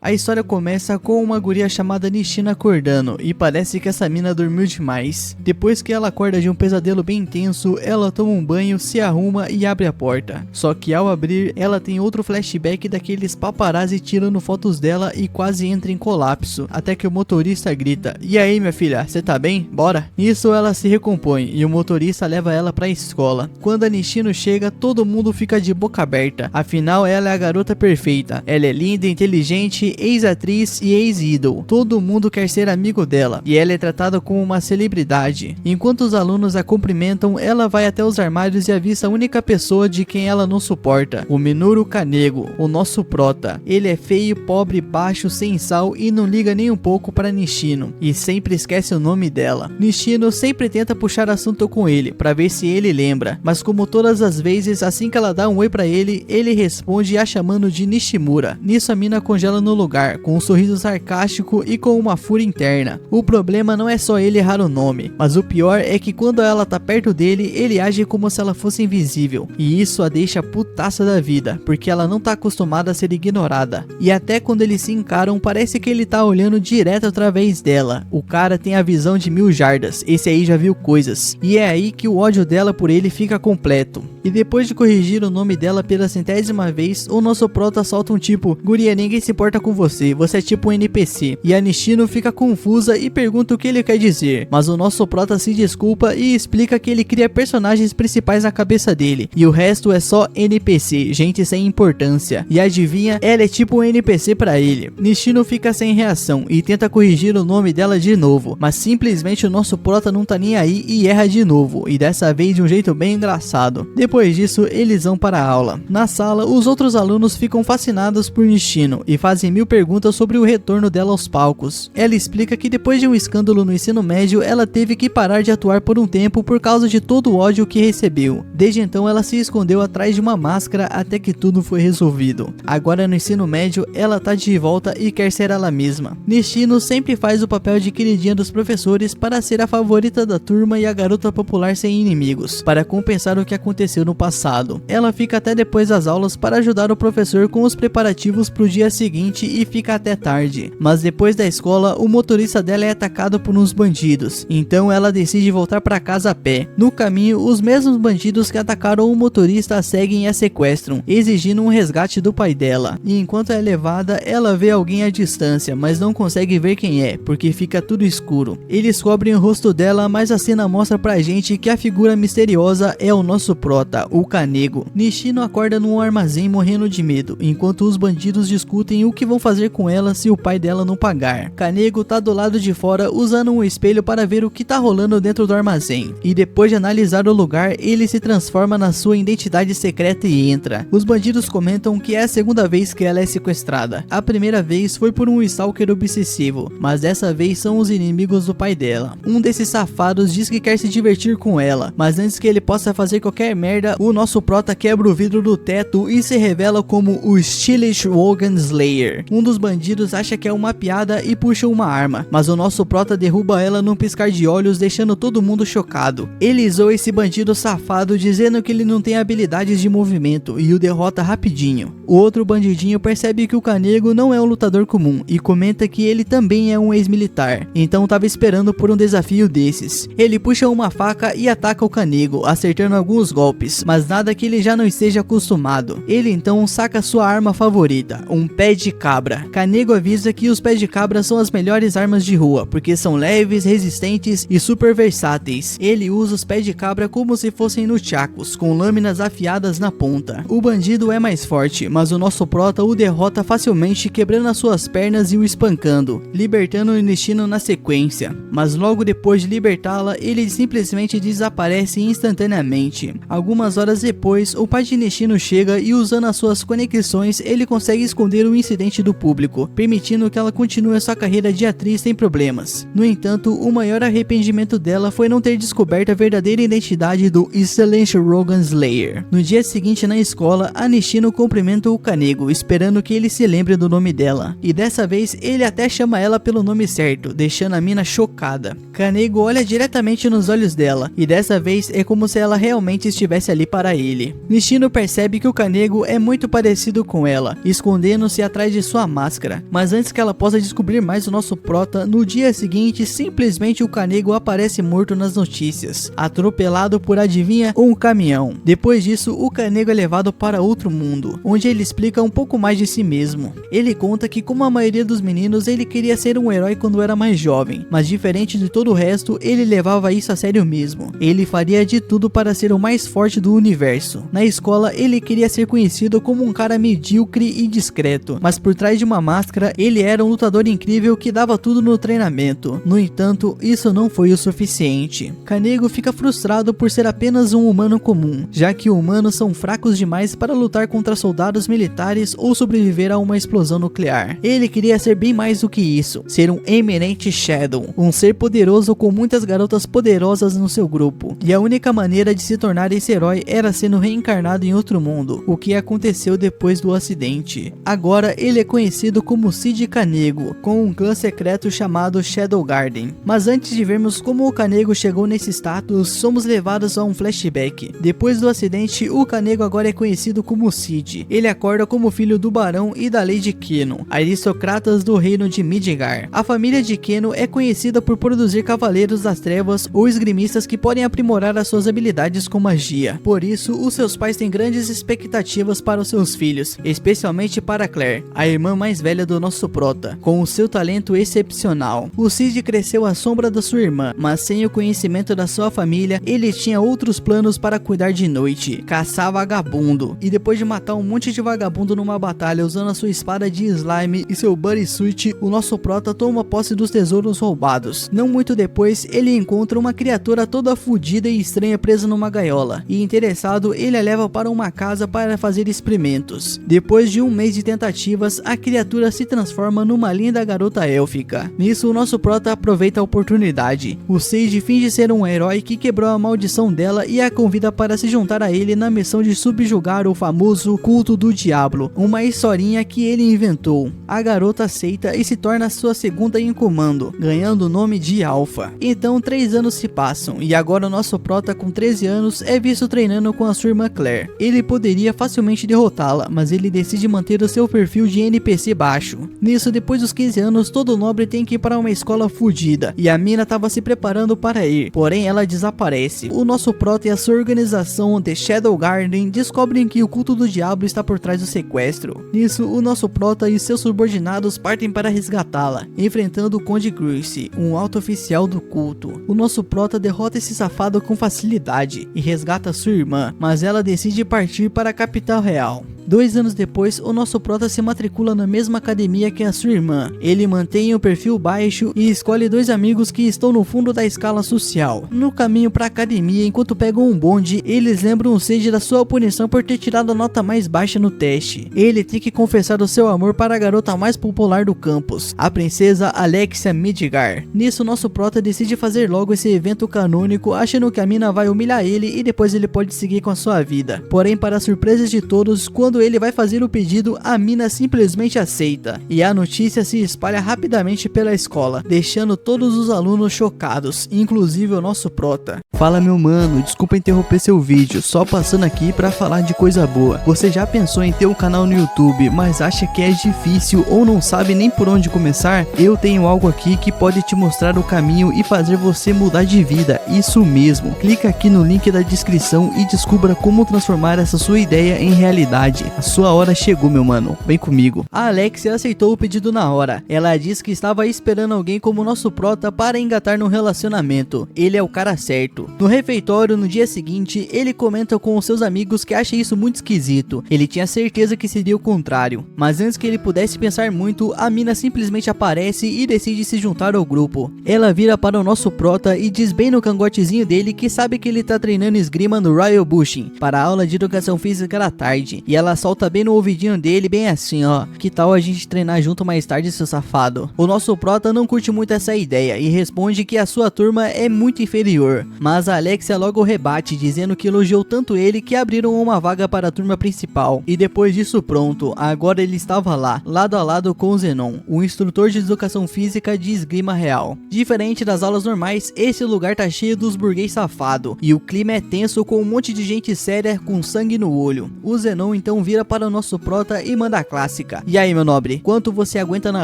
A história começa com uma guria chamada Nishino acordando, e parece que essa mina dormiu demais. Depois que ela acorda de um pesadelo bem intenso, ela toma um banho, se arruma e abre a porta. Só que ao abrir, ela tem outro flashback daqueles paparazzi tirando fotos dela e quase entra em colapso, até que o motorista grita: "E aí, minha filha, você tá bem? Bora?" Nisso ela se recompõe e o motorista leva ela pra escola. Quando a Nishino chega, todo mundo fica de boca aberta, afinal ela é a garota perfeita. Ela é linda, inteligente, ex-atriz e ex-idol. Todo mundo quer ser amigo dela e ela é tratada como uma celebridade. Enquanto os alunos a cumprimentam, ela vai até os armários e avista a única pessoa de quem ela não suporta: o Minoru Kanego, o nosso prota. Ele é feio, pobre, baixo, sem sal e não liga nem um pouco para Nishino, e sempre esquece o nome dela. Nishino sempre tenta puxar assunto com ele para ver se ele lembra, mas como todas as vezes, assim que ela dá um oi para ele, ele responde a chamando de Nishimura. Nisso a mina congela no lugar, com um sorriso sarcástico e com uma fúria interna. O problema não é só ele errar o nome, mas o pior é que quando ela tá perto dele, ele age como se ela fosse invisível, e isso a deixa putaça da vida, porque ela não tá acostumada a ser ignorada. E até quando eles se encaram, parece que ele tá olhando direto através dela. O cara tem a visão de 1000 jardas, esse aí já viu coisas, e é aí que o ódio dela por ele fica completo. E depois de corrigir o nome dela pela 100ª vez, o nosso prota solta um tipo: "Guria, ninguém se importa com você é tipo um NPC." E a Nishino fica confusa e pergunta o que ele quer dizer, mas o nosso prota se desculpa e explica que ele cria personagens principais na cabeça dele, e o resto é só NPC, gente sem importância. E adivinha, ela é tipo um NPC pra ele. Nishino fica sem reação e tenta corrigir o nome dela de novo, mas simplesmente o nosso prota não tá nem aí e erra de novo, e dessa vez de um jeito bem engraçado. Depois disso, eles vão para a aula. Na sala, os outros alunos ficam fascinados por Nishino e fazem 1000 perguntas sobre o retorno dela aos palcos. Ela explica que depois de um escândalo no ensino médio, ela teve que parar de atuar por um tempo por causa de todo o ódio que recebeu. Desde então, ela se escondeu atrás de uma máscara até que tudo foi resolvido. Agora no ensino médio, ela tá de volta e quer ser ela mesma. Nishino sempre faz o papel de queridinha dos professores para ser a favorita da turma e a garota popular sem inimigos, para compensar o que aconteceu no passado. Ela fica até depois das aulas para ajudar o professor com os preparativos pro dia seguinte e fica até tarde. Mas depois da escola, o motorista dela é atacado por uns bandidos, então ela decide voltar para casa a pé. No caminho, os mesmos bandidos que atacaram o motorista a seguem e a sequestram, exigindo um resgate do pai dela. E enquanto é levada, ela vê alguém à distância, mas não consegue ver quem é, porque fica tudo escuro. Eles cobrem o rosto dela, mas a cena mostra pra gente que a figura misteriosa é o nosso prota, o Kanego. Nishino acorda num armazém morrendo de medo, enquanto os bandidos discutem o que vão fazer com ela se o pai dela não pagar. Kanego tá do lado de fora usando um espelho para ver o que tá rolando dentro do armazém, e depois de analisar o lugar, ele se transforma na sua identidade secreta e entra. Os bandidos comentam que é a segunda vez que ela é sequestrada. A primeira vez foi por um stalker obsessivo, mas dessa vez são os inimigos do pai dela. Um desses safados diz que quer se divertir com ela, mas antes que ele possa fazer qualquer merda, o nosso prota quebra o vidro do teto e se revela como o Stylish Wogan Slayer. Um dos bandidos acha que é uma piada e puxa uma arma, mas o nosso prota derruba ela num piscar de olhos, deixando todo mundo chocado. Ele zoa esse bandido safado, dizendo que ele não tem habilidades de movimento e o derrota rapidinho. O outro bandidinho percebe que o Kanego não é um lutador comum e comenta que ele também é um ex-militar, então tava esperando por um desafio desses. Ele puxa uma faca e ataca o Kanego, acertando alguns golpes, mas nada que ele já não esteja acostumado. Ele então saca sua arma favorita, um pé de cabra. Kanego avisa que os pés de cabra são as melhores armas de rua, porque são leves, resistentes e super versáteis. Ele usa os pés de cabra como se fossem nunchakus, com lâminas afiadas na ponta. O bandido é mais forte, mas o nosso prota o derrota facilmente, quebrando as suas pernas e o espancando, libertando o Nishino na sequência. Mas logo depois de libertá-la, ele simplesmente desaparece instantaneamente. Algumas horas depois, o pai de Nishino chega e, usando as suas conexões, ele consegue esconder o incidente do público, permitindo que ela continue sua carreira de atriz sem problemas. No entanto, o maior arrependimento dela foi não ter descoberto a verdadeira identidade do Stylish Wogan Slayer. No dia seguinte na escola, a Nishino cumprimenta o Kanego, esperando que ele se lembre do nome dela. E dessa vez, ele até chama ela pelo nome certo, deixando a mina chocada. Kanego olha diretamente nos olhos dela, e dessa vez é como se ela realmente estivesse ali para ele. Nishino percebe que o Kanego é muito parecido com ela, escondendo-se atrás de sua máscara. Mas antes que ela possa descobrir mais o nosso prota, no dia seguinte, simplesmente o Kanego aparece morto nas notícias, atropelado por, adivinha, um caminhão. Depois disso, o Kanego é levado para outro mundo, onde ele explica um pouco mais de si mesmo. Ele conta que, como a maioria dos meninos, ele queria ser um herói quando era mais jovem, mas diferente de todo o resto, ele levava isso a sério mesmo. Ele faria de tudo para ser o mais forte do universo. Na escola, ele queria ser conhecido como um cara medíocre e discreto, mas por trás de uma máscara, ele era um lutador incrível que dava tudo no treinamento. No entanto, isso não foi o suficiente. Kanego fica frustrado por ser apenas um humano comum, já que humanos são fracos demais para lutar contra soldados militares ou sobreviver a uma explosão nuclear. Ele queria ser bem mais do que isso, ser um eminente Shadow, um ser poderoso com muitas garotas poderosas no seu grupo, e a única maneira de se tornar esse herói era sendo reencarnado em outro mundo, o que aconteceu depois do acidente. Agora ele é conhecido como Cid Kanego, com um clã secreto chamado Shadow Garden. Mas antes de vermos como o Kanego chegou nesse status, somos levados a um flashback. Depois do acidente, o Kanego agora é conhecido como Cid. Ele acorda como filho do Barão e da Lady Keno, aristocratas do reino de Midgar. A família de Keno é conhecida por produzir cavaleiros das trevas ou esgrimistas que podem aprimorar as suas habilidades com magia. Por isso, os seus pais têm grandes expectativas para os seus filhos, especialmente para Claire, a irmã mais velha do nosso prota, com o seu talento excepcional. O Cid cresceu à sombra da sua irmã, mas sem o conhecimento da sua família, ele tinha outros planos para cuidar de noite, caçar vagabundo, e depois de matar um monte de vagabundo numa batalha usando a sua espada de slime e seu bodysuit, o nosso prota toma posse dos tesouros roubados. Não muito depois, ele encontra uma criatura toda fodida e estranha presa numa gaiola, e interessado, ele a leva para uma casa para fazer experimentos. Depois de um mês de tentativas, a criatura se transforma numa linda garota élfica. Nisso, o nosso prota aproveita a oportunidade. O Sage finge ser um herói que quebrou a maldição dela e a convida para se juntar a ele na missão de subjugar o famoso culto do diabo, uma historinha que ele inventou. A garota aceita e se torna sua segunda em comando, ganhando o nome de Alpha. Então 3 anos se passam e agora o nosso prota com 13 anos é visto treinando com a sua irmã Claire. Ele poderia facilmente derrotá-la, mas ele decide manter o seu perfil de NPC baixo. Nisso, depois dos 15 anos, todo nobre tem que ir para uma escola fodida, e a mina estava se preparando para ir, porém ela desaparece. O nosso prota e a sua organização The Shadow Garden descobrem que o culto do diabo está por trás do sequestro. Nisso, o nosso prota e seus subordinados partem para resgatá-la, enfrentando o Conde Gruice, um alto oficial do culto. O nosso prota derrota esse safado com facilidade e resgata sua irmã, mas ela decide partir para a capital real. 2 anos depois, o nosso prota se matricula na mesma academia que a sua irmã. Ele mantém o perfil baixo e escolhe 2 amigos que estão no fundo da escala social. No caminho para a academia, enquanto pegam um bonde, eles lembram o Sage da sua punição por ter tirado a nota mais baixa no teste. Ele tem que confessar o seu amor para a garota mais popular do campus, a princesa Alexia Midgar. Nisso, nosso prota decide fazer logo esse evento canônico, achando que a mina vai humilhar ele e depois ele pode seguir com a sua vida. Porém, para surpresa de todos, quando ele vai fazer o pedido, a mina simplesmente aceita, e a notícia se espalha rapidamente pela escola, deixando todos os alunos chocados, inclusive o nosso prota. Fala meu mano, desculpa interromper seu vídeo, só passando aqui pra falar de coisa boa. Você já pensou em ter um canal no YouTube, mas acha que é difícil ou não sabe nem por onde começar? Eu tenho algo aqui que pode te mostrar o caminho e fazer você mudar de vida, isso mesmo. Clica aqui no link da descrição e descubra como transformar essa sua ideia em realidade. A sua hora chegou, meu mano, vem comigo. A Alexia aceitou o pedido na hora. Ela disse que estava esperando alguém como nosso prota para engatar no relacionamento. Ele é o cara certo. No refeitório, no dia seguinte, ele comenta com os seus amigos que acha isso muito esquisito. Ele tinha certeza que seria o contrário. Mas antes que ele pudesse pensar muito, a mina simplesmente aparece e decide se juntar ao grupo. Ela vira para o nosso prota e diz bem no cangotezinho dele que sabe que ele tá treinando esgrima no Royal Bushing para a aula de educação física da tarde. E ela solta bem no ouvidinho dele, bem assim, ó: que tal a gente treinar junto mais tarde, seu safado? O nosso prota não curte muito essa ideia e responde que a sua turma é muito inferior, mas a Alexia logo rebate, dizendo que elogiou tanto ele que abriram uma vaga para a turma principal. E depois disso pronto, agora ele estava lá, lado a lado com o Zenon, o instrutor de educação física de esgrima real. Diferente das aulas normais, esse lugar tá cheio dos burguês safado, e o clima é tenso com um monte de gente séria com sangue no olho. O Zenon então vira para o nosso prota e manda a clássica: pergunta: e aí, meu nobre, quanto você aguenta na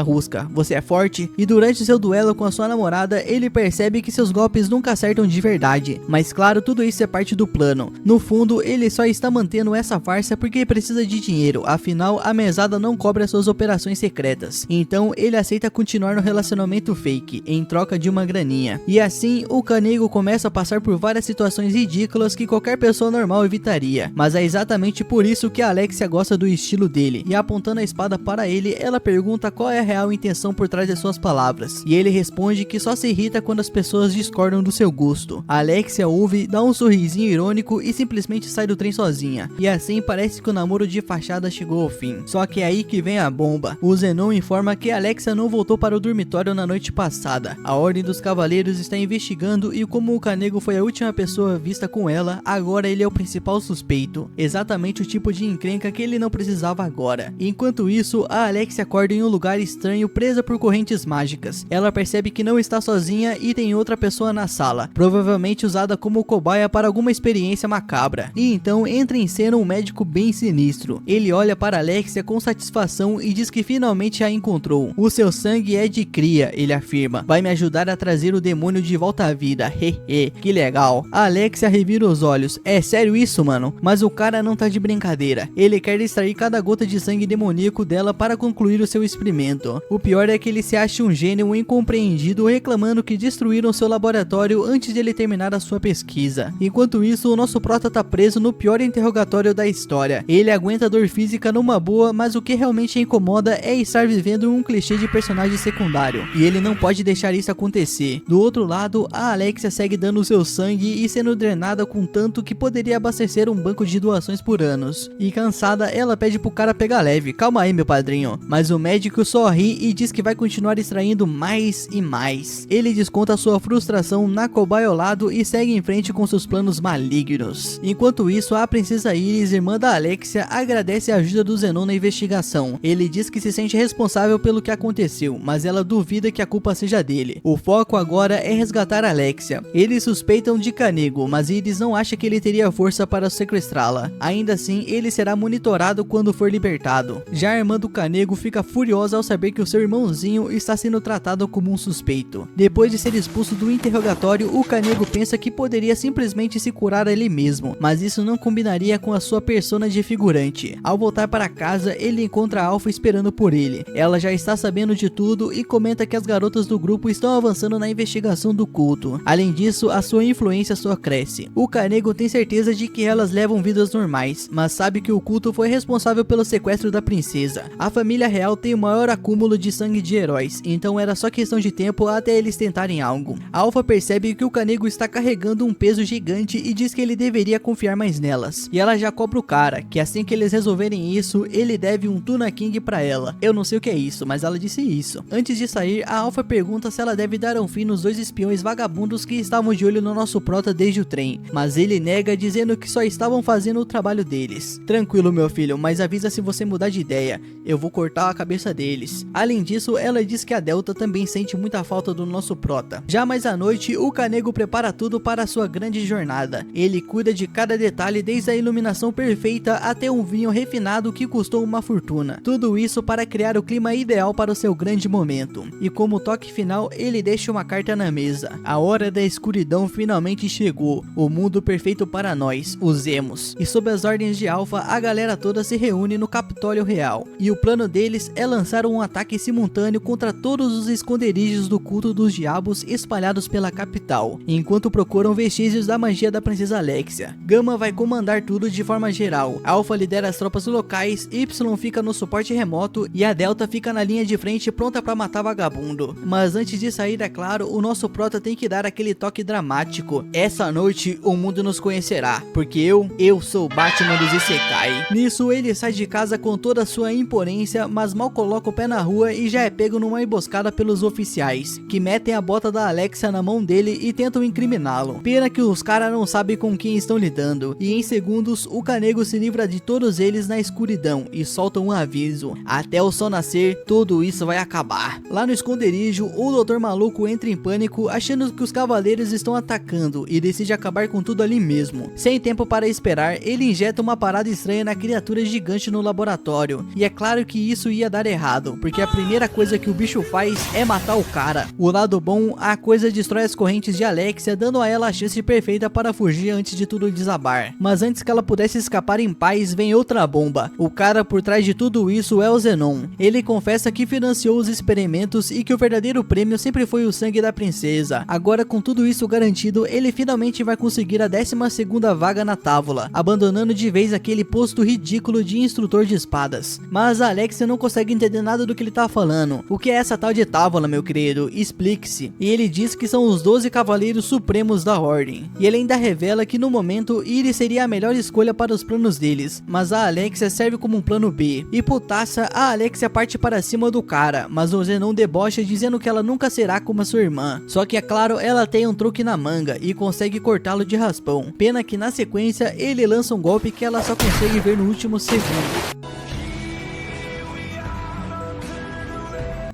rusca? Você é forte? E durante seu duelo com a sua namorada, ele percebe que seus golpes nunca acertam de verdade. Mas claro, tudo isso é parte do plano. No fundo, ele só está mantendo essa farsa porque precisa de dinheiro, afinal a mesada não cobra suas operações secretas. Então ele aceita continuar no relacionamento fake, em troca de uma graninha. E assim, o Kanego começa a passar por várias situações ridículas que qualquer pessoa normal evitaria. Mas é exatamente por isso que a Alexia gosta do estilo dele. E apontando a espada para ele, ela pergunta qual é a real intenção por trás de suas palavras. E ele responde que só se irrita quando as pessoas discordam do seu gosto. A Alexia ouve, dá um sorrisinho irônico e simplesmente sai do trem sozinha. E assim parece que o namoro de fachada chegou ao fim. Só que é aí que vem a bomba. O Zenon informa que a Alexia não voltou para o dormitório na noite passada. A Ordem dos Cavaleiros está investigando e como o Kanego foi a última pessoa vista com ela, agora ele é o principal suspeito. Exatamente o tipo de encrenca que ele não precisava agora. Enquanto isso, a Alexia acorda em um lugar estranho presa por correntes mágicas. Ela percebe que não está sozinha e tem outra pessoa na sala, provavelmente usada como cobaia para alguma experiência macabra. E então entra em cena um médico bem sinistro. Ele olha para Alexia com satisfação e diz que finalmente a encontrou. O seu sangue é de cria, ele afirma. Vai me ajudar a trazer o demônio de volta à vida. Hehe, que legal. A Alexia revira os olhos. É sério isso, mano? Mas o cara não tá de brincadeira. Ele quer extrair cada gota de sangue demoníaco dela para concluir o seu experimento. O pior é que ele se acha um gênio incompreendido reclamando que destruíram seu laboratório antes de ele terminar a sua pesquisa. Enquanto isso, o nosso prota tá preso no pior interrogatório da história. Ele aguenta a dor física numa boa, mas o que realmente incomoda é estar vivendo um clichê de personagem secundário. E ele não pode deixar isso acontecer. Do outro lado, a Alexia segue dando seu sangue e sendo drenada com tanto que poderia abastecer um banco de doações por anos. E cansada, ela pede pro cara pegar leve. Calma aí, meu padrinho. Mas o médico só ri e diz que vai continuar extraindo mais e mais. Ele desconta sua frustração na cobaia ao lado e segue em frente com seus planos malignos. Enquanto isso, a princesa Iris, irmã da Alexia, agradece a ajuda do Zenon na investigação. Ele diz que se sente responsável pelo que aconteceu, mas ela duvida que a culpa seja dele. O foco agora é resgatar a Alexia. Eles suspeitam de Kanego, mas Iris não acha que ele teria força para sequestrá-la. Ainda assim, ele será monitorado quando for libertado. Já a irmã do Kanego fica furiosa ao saber que o seu irmãozinho está sendo tratado como um suspeito. Depois de ser expulso do interrogatório, o Kanego pensa que poderia simplesmente se curar a ele mesmo, mas isso não combinaria com a sua persona de figurante. Ao voltar para casa, ele encontra a Alpha esperando por ele. Ela já está sabendo de tudo e comenta que as garotas do grupo estão avançando na investigação do culto. Além disso, a sua influência só cresce. O Kanego tem certeza de que elas levam vidas normais, mas sabe que o culto foi responsável pelo sequestro da princesa. A família real tem o maior acúmulo de sangue de heróis, então era só questão de tempo até eles tentarem algo. A Alpha percebe que o Kanego está carregando um peso gigante e diz que ele deveria confiar mais nelas. E ela já cobra o cara, que assim que eles resolverem isso, ele deve um Tuna King pra ela. Eu não sei o que é isso, mas ela disse isso. Antes de sair, a Alpha pergunta se ela deve dar um fim nos dois espiões vagabundos que estavam de olho no nosso prota desde o trem, mas ele nega dizendo que só estavam fazendo o trabalho deles. Tranquilo, meu filho, mas avisa se você mudar de ideia, eu vou cortar a cabeça deles. Além disso, ela diz que a Delta também sente muita falta do nosso prota. Já mais à noite, o Kanego prepara tudo para a sua grande jornada. Ele cuida de cada detalhe, desde a iluminação perfeita até um vinho refinado que custou uma fortuna. Tudo isso para criar o clima ideal para o seu grande momento. E como toque final, ele deixa uma carta na mesa. A hora da escuridão finalmente chegou. O mundo perfeito para nós, os emos. E sob as ordens de Alpha, a galera toda se reúne no Capitólio Real. E o plano deles é lançar um ataque simultâneo contra todos os esconderijos do culto dos diabos espalhados pela capital, enquanto procuram vestígios da magia da princesa Alexia. Gamma vai comandar tudo de forma geral. Alpha lidera as tropas locais, Y fica no suporte remoto e a Delta fica na linha de frente pronta para matar vagabundo. Mas antes de sair, é claro, o nosso prota tem que dar aquele toque dramático. Essa noite o mundo nos conhecerá, porque eu sou o Batman dos Isekai. Nisso ele sai de casa com toda a sua imponência, mas mal coloca o pé na rua e já é pego numa emboscada pelos oficiais, que metem a bota da Alexia na mão dele e tentam incriminá-lo. Pena que os caras não sabem com quem estão lidando, e em segundos o Kanego se livra de todos eles na escuridão e solta um aviso: até o sol nascer, tudo isso vai acabar. Lá no esconderijo, o Doutor Maluco entra em pânico, achando que os cavaleiros estão atacando e decide acabar com tudo ali mesmo. Sem tempo para esperar, ele injeta uma parada estranha na criatura gigante no laboratório, e é claro que isso ia dar errado, porque a primeira coisa que o bicho faz é matar o cara. O lado bom, a coisa destrói as correntes de Alexia, dando a ela a chance perfeita para fugir antes de tudo desabar. Mas antes que ela pudesse escapar em paz, vem outra bomba. O cara por trás de tudo isso é o Zenon. Ele confessa que financiou os experimentos e que o verdadeiro prêmio sempre foi o sangue da princesa. Agora, com tudo isso garantido, ele finalmente vai conseguir a 12ª vaga na távola, abandonando de vez aquele posto ridículo de instrutor de espadas. Mas a Alexia não consegue entender nada do que ele tá falando. O que é essa tal de távola, meu querido? Explique-se. E ele diz que são os 12 cavaleiros supremos da ordem. E ele ainda revela que no momento Iris seria a melhor escolha para os planos deles, mas a Alexia serve como um plano B. E putaça, a Alexia parte para cima do cara, mas o Zenon debocha dizendo que ela nunca será como a sua irmã. Só que é claro, ela tem um truque na manga e consegue cortá-lo de raspão. Pena que na sequência ele lança um golpe que ela só consegue ver no último segundo.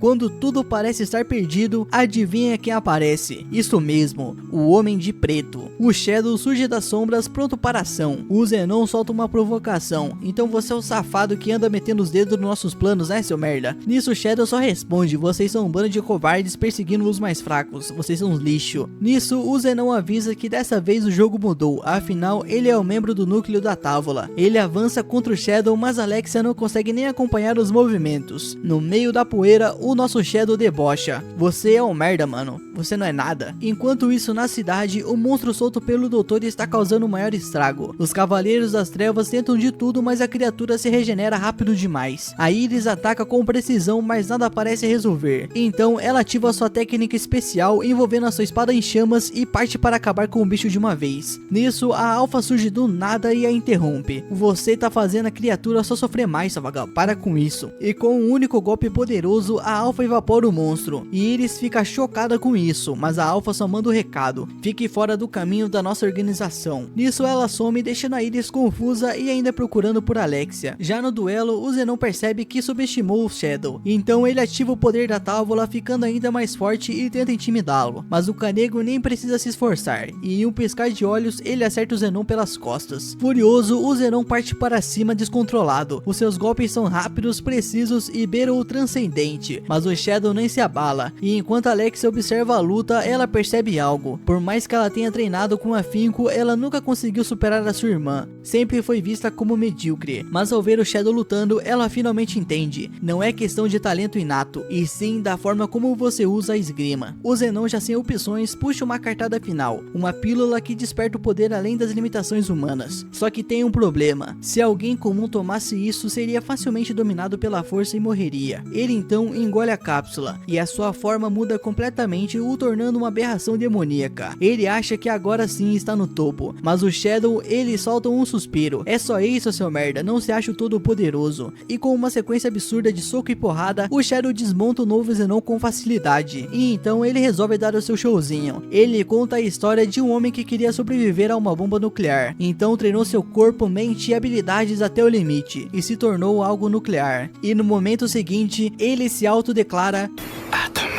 Quando tudo parece estar perdido, adivinha quem aparece? Isso mesmo, o Homem de Preto. O Shadow surge das sombras pronto para ação. O Zenon solta uma provocação. Então você é o safado que anda metendo os dedos nos nossos planos, né, seu merda? Nisso o Shadow só responde: vocês são um bando de covardes perseguindo os mais fracos. Vocês são uns lixo. Nisso o Zenon avisa que dessa vez o jogo mudou. Afinal, ele é o membro do núcleo da távola. Ele avança contra o Shadow, mas Alexia não consegue nem acompanhar os movimentos. No meio da poeira, o nosso Shadow debocha: você é um merda, mano, você não é nada. Enquanto isso, na cidade, o monstro solto pelo doutor está causando o maior estrago. Os cavaleiros das trevas tentam de tudo, mas a criatura se regenera rápido demais. A Iris ataca com precisão, mas nada parece resolver. Então ela ativa sua técnica especial, envolvendo a sua espada em chamas e parte para acabar com o bicho de uma vez. Nisso, a Alpha surge do nada e a interrompe: você tá fazendo a criatura só sofrer mais, sua vagabunda, para com isso. E com um único golpe poderoso, a Alpha evapora o monstro, e Iris fica chocada com isso, mas a Alpha só manda o recado: fique fora do caminho da nossa organização. Nisso ela some, deixando a Iris confusa e ainda procurando por Alexia. Já no duelo, o Zenon percebe que subestimou o Shadow, então ele ativa o poder da távola, ficando ainda mais forte e tenta intimidá-lo. Mas o Canego nem precisa se esforçar, e em um piscar de olhos, ele acerta o Zenon pelas costas. Furioso, o Zenon parte para cima descontrolado. Os seus golpes são rápidos, precisos e beiram o transcendente, mas o Shadow nem se abala, e enquanto Alexia observa a luta, ela percebe algo. Por mais que ela tenha treinado com afinco, ela nunca conseguiu superar a sua irmã. Sempre foi vista como medíocre, mas ao ver o Shadow lutando, ela finalmente entende: não é questão de talento inato, e sim da forma como você usa a esgrima. O Zenon, já sem opções, puxa uma cartada final, uma pílula que desperta o poder além das limitações humanas. Só que tem um problema: se alguém comum tomasse isso, seria facilmente dominado pela força e morreria. Ele então engole a cápsula, e a sua forma muda completamente, o tornando uma aberração demoníaca. Ele acha que agora sim está no topo, mas o Shadow, ele solta um suspiro: é só isso, seu merda, não se acha o todo poderoso. E com uma sequência absurda de soco e porrada, o Shadow desmonta o novo Zenon com facilidade, e então ele resolve dar o seu showzinho. Ele conta a história de um homem que queria sobreviver a uma bomba nuclear, então treinou seu corpo, mente e habilidades até o limite, e se tornou algo nuclear. E no momento seguinte, ele se autodeclara Atomic.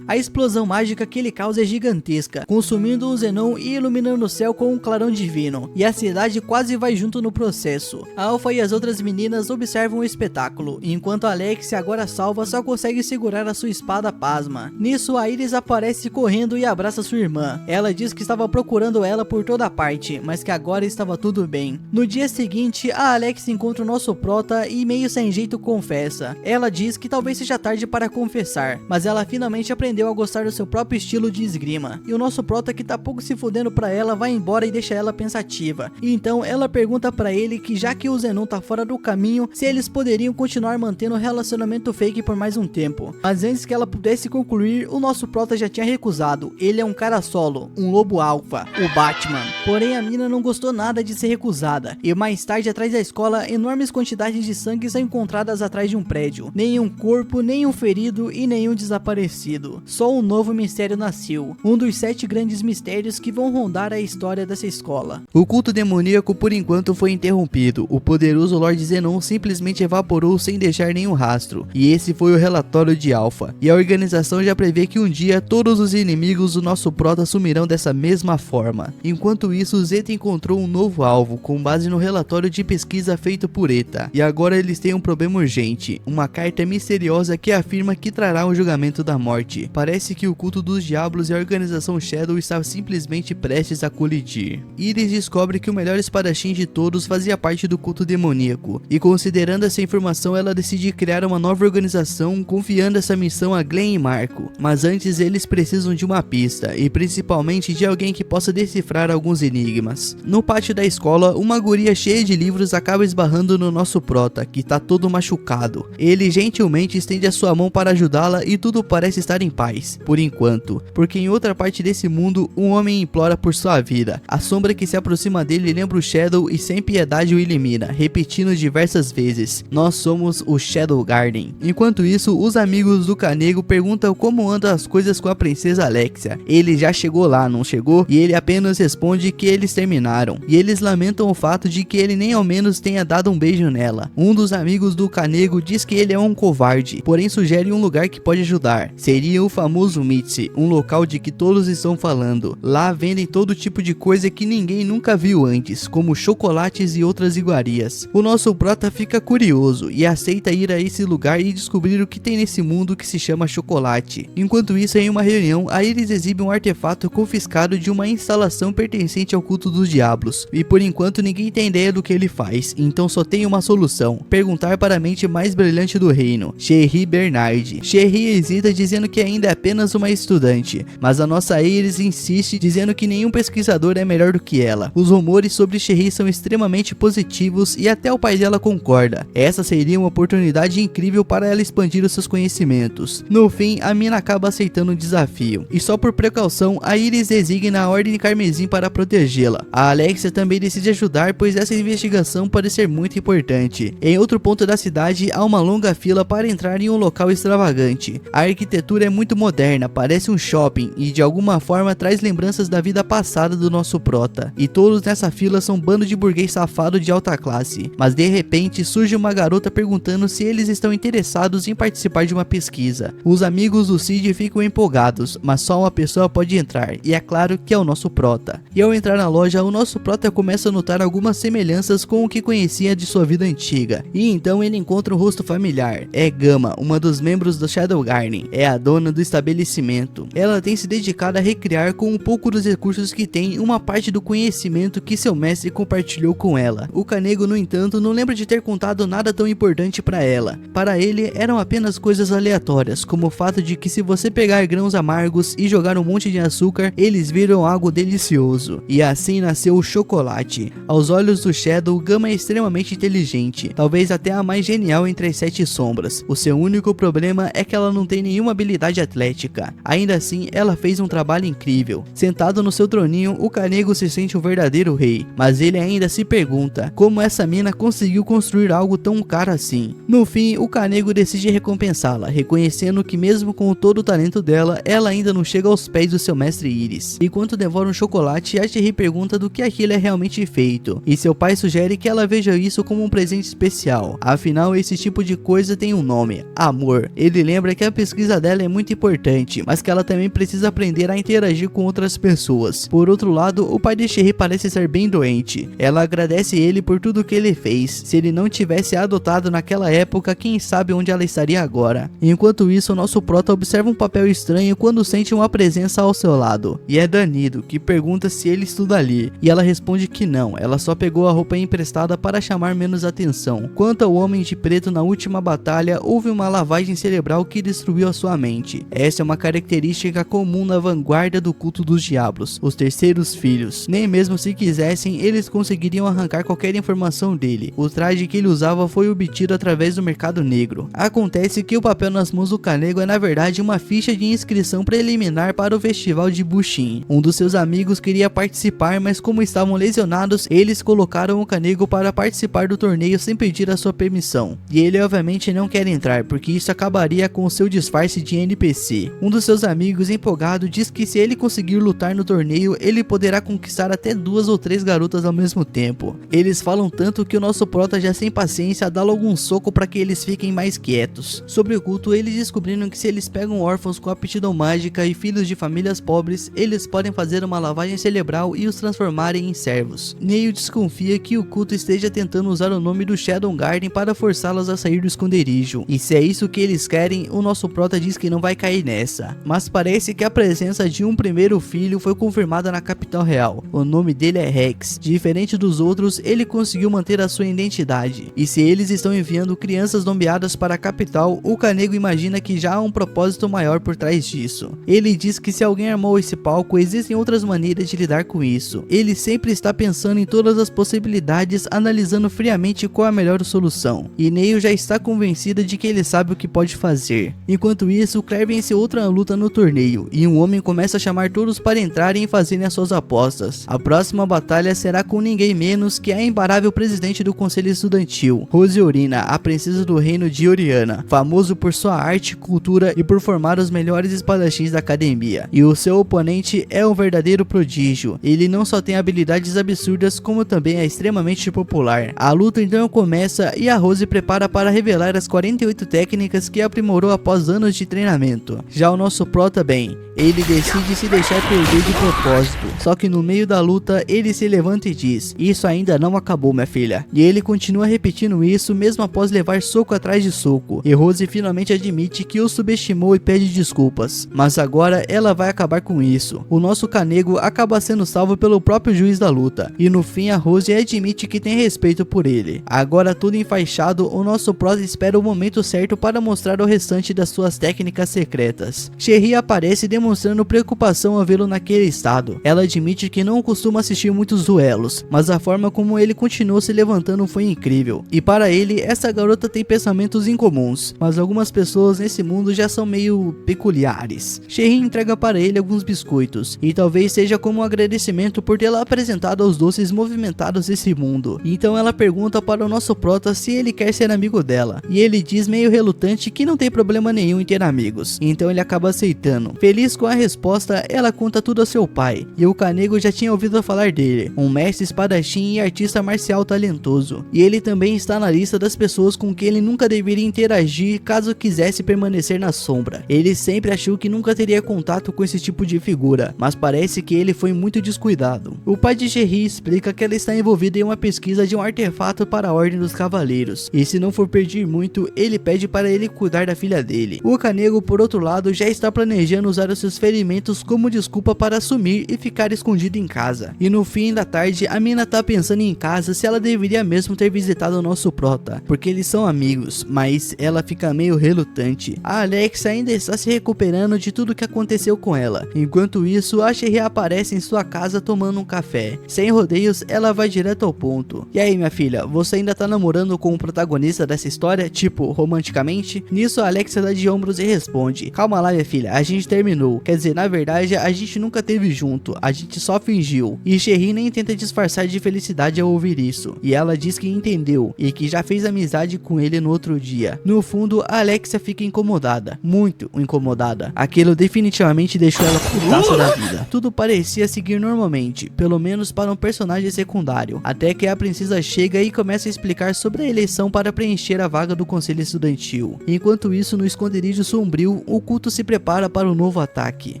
A explosão mágica que ele causa é gigantesca, consumindo o Zenon e iluminando o céu com um clarão divino, e a cidade quase vai junto no processo. A Alpha e as outras meninas observam o espetáculo, enquanto Alexia, agora salva, só consegue segurar a sua espada pasma. Nisso, a Iris aparece correndo e abraça sua irmã. Ela diz que estava procurando ela por toda parte, mas que agora estava tudo bem. No dia seguinte, a Alexia encontra o nosso prota e meio sem jeito confessa. Ela diz que talvez seja tarde para confessar, mas ela finalmente aprendeu a gostar do seu próprio estilo de esgrima, e o nosso prota, que tá pouco se fudendo pra ela, vai embora e deixa ela pensativa. E então ela pergunta pra ele que, já que o Zenon tá fora do caminho, se eles poderiam continuar mantendo o relacionamento fake por mais um tempo. Mas antes que ela pudesse concluir, o nosso prota já tinha recusado. Ele é um cara solo, um lobo alfa, o Batman. Porém a mina não gostou nada de ser recusada, e mais tarde, atrás da escola, enormes quantidades de sangue são encontradas atrás de um prédio. Nenhum corpo, nenhum ferido e nenhum desaparecido. só um novo mistério nasceu, um dos 7 grandes mistérios que vão rondar a história dessa escola. O culto demoníaco por enquanto foi interrompido, o poderoso Lord Zenon simplesmente evaporou sem deixar nenhum rastro, e esse foi o relatório de Alpha, e a organização já prevê que um dia todos os inimigos do nosso prota sumirão dessa mesma forma. Enquanto isso, Zeta encontrou um novo alvo, com base no relatório de pesquisa feito por Eta, e agora eles têm um problema urgente, uma carta misteriosa que afirma que trará o julgamento da morte. Parece que o culto dos diabos e a organização Shadow está simplesmente prestes a colidir. Iris descobre que o melhor espadachim de todos fazia parte do culto demoníaco, e considerando essa informação ela decide criar uma nova organização, confiando essa missão a Glenn e Marco. Mas antes eles precisam de uma pista, e principalmente de alguém que possa decifrar alguns enigmas. No pátio da escola, uma guria cheia de livros acaba esbarrando no nosso prota, que tá todo machucado. Ele gentilmente estende a sua mão para ajudá-la e tudo parece estar em paz, por enquanto, porque em outra parte desse mundo, um homem implora por sua vida. A sombra que se aproxima dele lembra o Shadow e sem piedade o elimina, repetindo diversas vezes: nós somos o Shadow Garden. Enquanto isso, os amigos do Canego perguntam como andam as coisas com a princesa Alexia. Ele já chegou lá, não chegou? E ele apenas responde que eles terminaram, e eles lamentam o fato de que ele nem ao menos tenha dado um beijo nela. Um dos amigos do Canego diz que ele é um covarde, porém sugere um lugar que pode ajudar. Seria o famoso Mitzi, um local de que todos estão falando. Lá vendem todo tipo de coisa que ninguém nunca viu antes, como chocolates e outras iguarias. O nosso prota fica curioso e aceita ir a esse lugar e descobrir o que tem nesse mundo que se chama chocolate. Enquanto isso, em uma reunião, a Iris exibe um artefato confiscado de uma instalação pertencente ao culto dos diabos, e por enquanto ninguém tem ideia do que ele faz, então só tem uma solução: perguntar para a mente mais brilhante do reino, Sherry Bernard. Sherry hesita dizendo que ainda é apenas uma estudante, mas a nossa Iris insiste dizendo que nenhum pesquisador é melhor do que ela. Os rumores sobre Sherry são extremamente positivos e até o pai dela concorda. Essa seria uma oportunidade incrível para ela expandir os seus conhecimentos. No fim, a mina acaba aceitando o desafio, e só por precaução, a Iris designa a Ordem Carmesim para protegê-la. A Alexia também decide ajudar, pois essa investigação pode ser muito importante. Em outro ponto da cidade, há uma longa fila para entrar em um local extravagante. A arquitetura é muito moderna, parece um shopping, e de alguma forma traz lembranças da vida passada do nosso prota. E todos nessa fila são um bando de burguês safado de alta classe. Mas de repente surge uma garota perguntando se eles estão interessados em participar de uma pesquisa. Os amigos do Cid ficam empolgados, mas só uma pessoa pode entrar, e é claro que é o nosso prota. E ao entrar na loja, o nosso prota começa a notar algumas semelhanças com o que conhecia de sua vida antiga, e então ele encontra um rosto familiar. É Gama, uma dos membros do Shadow Garden, é a dona do estabelecimento. Ela tem se dedicado a recriar com um pouco dos recursos que tem uma parte do conhecimento que seu mestre compartilhou com ela. O Canego, no entanto, não lembra de ter contado nada tão importante para ela. Para ele, eram apenas coisas aleatórias, como o fato de que se você pegar grãos amargos e jogar um monte de açúcar, eles viram algo delicioso. E assim nasceu o chocolate. Aos olhos do Shadow, Gama é extremamente inteligente, talvez até a mais genial entre as 7 sombras. O seu único problema é que ela não tem nenhuma habilidade atlética. Ainda assim, ela fez um trabalho incrível. Sentado no seu troninho, o Canego se sente um verdadeiro rei, mas ele ainda se pergunta como essa mina conseguiu construir algo tão caro assim. No fim, o Canego decide recompensá-la, reconhecendo que mesmo com todo o talento dela, ela ainda não chega aos pés do seu mestre Iris. Enquanto devora um chocolate, a Sherry pergunta do que aquilo é realmente feito, e seu pai sugere que ela veja isso como um presente especial. Afinal, esse tipo de coisa tem um nome: amor. Ele lembra que a pesquisa dela é muito importante, mas que ela também precisa aprender a interagir com outras pessoas. Por outro lado, o pai de Sherry parece estar bem doente. Ela agradece ele por tudo que ele fez. Se ele não tivesse a adotado naquela época, quem sabe onde ela estaria agora. Enquanto isso, o nosso prota observa um papel estranho quando sente uma presença ao seu lado. E é Danido, que pergunta se ele estuda ali. E ela responde que não, ela só pegou a roupa emprestada para chamar menos atenção. Quanto ao Homem de Preto, na última batalha, houve uma lavagem cerebral que destruiu a sua mente. Essa é uma característica comum na vanguarda do culto dos diabos, os terceiros filhos. Nem mesmo se quisessem, eles conseguiriam arrancar qualquer informação dele. O traje que ele usava foi obtido através do mercado negro. Acontece que o papel nas mãos do Canego é na verdade uma ficha de inscrição preliminar para o festival de Bushin. Um dos seus amigos queria participar, mas como estavam lesionados, eles colocaram o Canego para participar do torneio sem pedir a sua permissão. E ele obviamente não quer entrar, porque isso acabaria com o seu disfarce de NPC PC. Um dos seus amigos, empolgado, diz que se ele conseguir lutar no torneio, ele poderá conquistar até 2 ou 3 garotas ao mesmo tempo. Eles falam tanto que o nosso prota já sem paciência dá logo um soco para que eles fiquem mais quietos. Sobre o culto, eles descobriram que se eles pegam órfãos com aptidão mágica e filhos de famílias pobres, eles podem fazer uma lavagem cerebral e os transformarem em servos. Neil desconfia que o culto esteja tentando usar o nome do Shadow Garden para forçá-los a sair do esconderijo. E se é isso que eles querem, o nosso prota diz que não vai cair nessa. Mas parece que a presença de um primeiro filho foi confirmada na capital real. O nome dele é Rex. Diferente dos outros, ele conseguiu manter a sua identidade. E se eles estão enviando crianças nomeadas para a capital, o Canego imagina que já há um propósito maior por trás disso. Ele diz que se alguém armou esse palco, existem outras maneiras de lidar com isso. Ele sempre está pensando em todas as possibilidades, analisando friamente qual é a melhor solução. E Neil já está convencida de que ele sabe o que pode fazer. Enquanto isso, Claire vence outra luta no torneio, e um homem começa a chamar todos para entrarem e fazerem as suas apostas. A próxima batalha será com ninguém menos que a imparável presidente do conselho estudantil, Rose Orina, a princesa do reino de Oriana, famoso por sua arte, cultura e por formar os melhores espadachins da academia. E o seu oponente é um verdadeiro prodígio. Ele não só tem habilidades absurdas, como também é extremamente popular. A luta então começa e a Rose prepara para revelar as 48 técnicas que aprimorou após anos de treinamento. Já o nosso prota, bem, ele decide se deixar perder de propósito. Só que no meio da luta, ele se levanta e diz: "Isso ainda não acabou, minha filha." E ele continua repetindo isso mesmo após levar soco atrás de soco. E Rose finalmente admite que o subestimou e pede desculpas. Mas agora ela vai acabar com isso. O nosso Canego acaba sendo salvo pelo próprio juiz da luta. E no fim a Rose admite que tem respeito por ele. Agora tudo enfaixado, o nosso prota espera o momento certo para mostrar o restante das suas técnicas secretas. Sherry aparece demonstrando preocupação ao vê-lo naquele estado. Ela admite que não costuma assistir muitos duelos, mas a forma como ele continuou se levantando foi incrível. E para ele, essa garota tem pensamentos incomuns, mas algumas pessoas nesse mundo já são meio peculiares. Sherry entrega para ele alguns biscoitos, e talvez seja como um agradecimento por tê-la apresentado aos doces movimentados desse mundo. Então ela pergunta para o nosso prota se ele quer ser amigo dela, e ele diz meio relutante que não tem problema nenhum em ter amigos, então ele acaba aceitando. Feliz com a resposta, ela conta tudo a seu pai, e o Canego já tinha ouvido falar dele, um mestre espadachim e artista marcial talentoso, e ele também está na lista das pessoas com quem ele nunca deveria interagir caso quisesse permanecer na sombra. Ele sempre achou que nunca teria contato com esse tipo de figura, mas parece que ele foi muito descuidado. O pai de Sherry explica que ela está envolvida em uma pesquisa de um artefato para a Ordem dos Cavaleiros, e se não for pedir muito, ele pede para ele cuidar da filha dele. O Canego, por outro lado, já está planejando usar os seus ferimentos como desculpa para sumir e ficar escondido em casa. E no fim da tarde, a mina tá pensando em casa se ela deveria mesmo ter visitado o nosso prota, porque eles são amigos, mas ela fica meio relutante. A Alex ainda está se recuperando de tudo que aconteceu com ela. Enquanto isso, a Sherry aparece em sua casa tomando um café. Sem rodeios, ela vai direto ao ponto. "E aí, minha filha, você ainda tá namorando com o protagonista dessa história, tipo, romanticamente?" Nisso, a Alex dá de ombros e responde: "Calma lá, minha filha, a gente terminou. Quer dizer, na verdade, a gente nunca teve junto, a gente só fingiu." E Sherry nem tenta disfarçar de felicidade ao ouvir isso. E ela diz que entendeu, e que já fez amizade com ele no outro dia. No fundo, a Alexia fica incomodada, muito incomodada. Aquilo definitivamente deixou ela putaça da vida. Tudo parecia seguir normalmente, pelo menos para um personagem secundário, até que a princesa chega e começa a explicar sobre a eleição para preencher a vaga do conselho estudantil. Enquanto isso, no esconderijo sombrio, o culto se prepara para o novo ataque.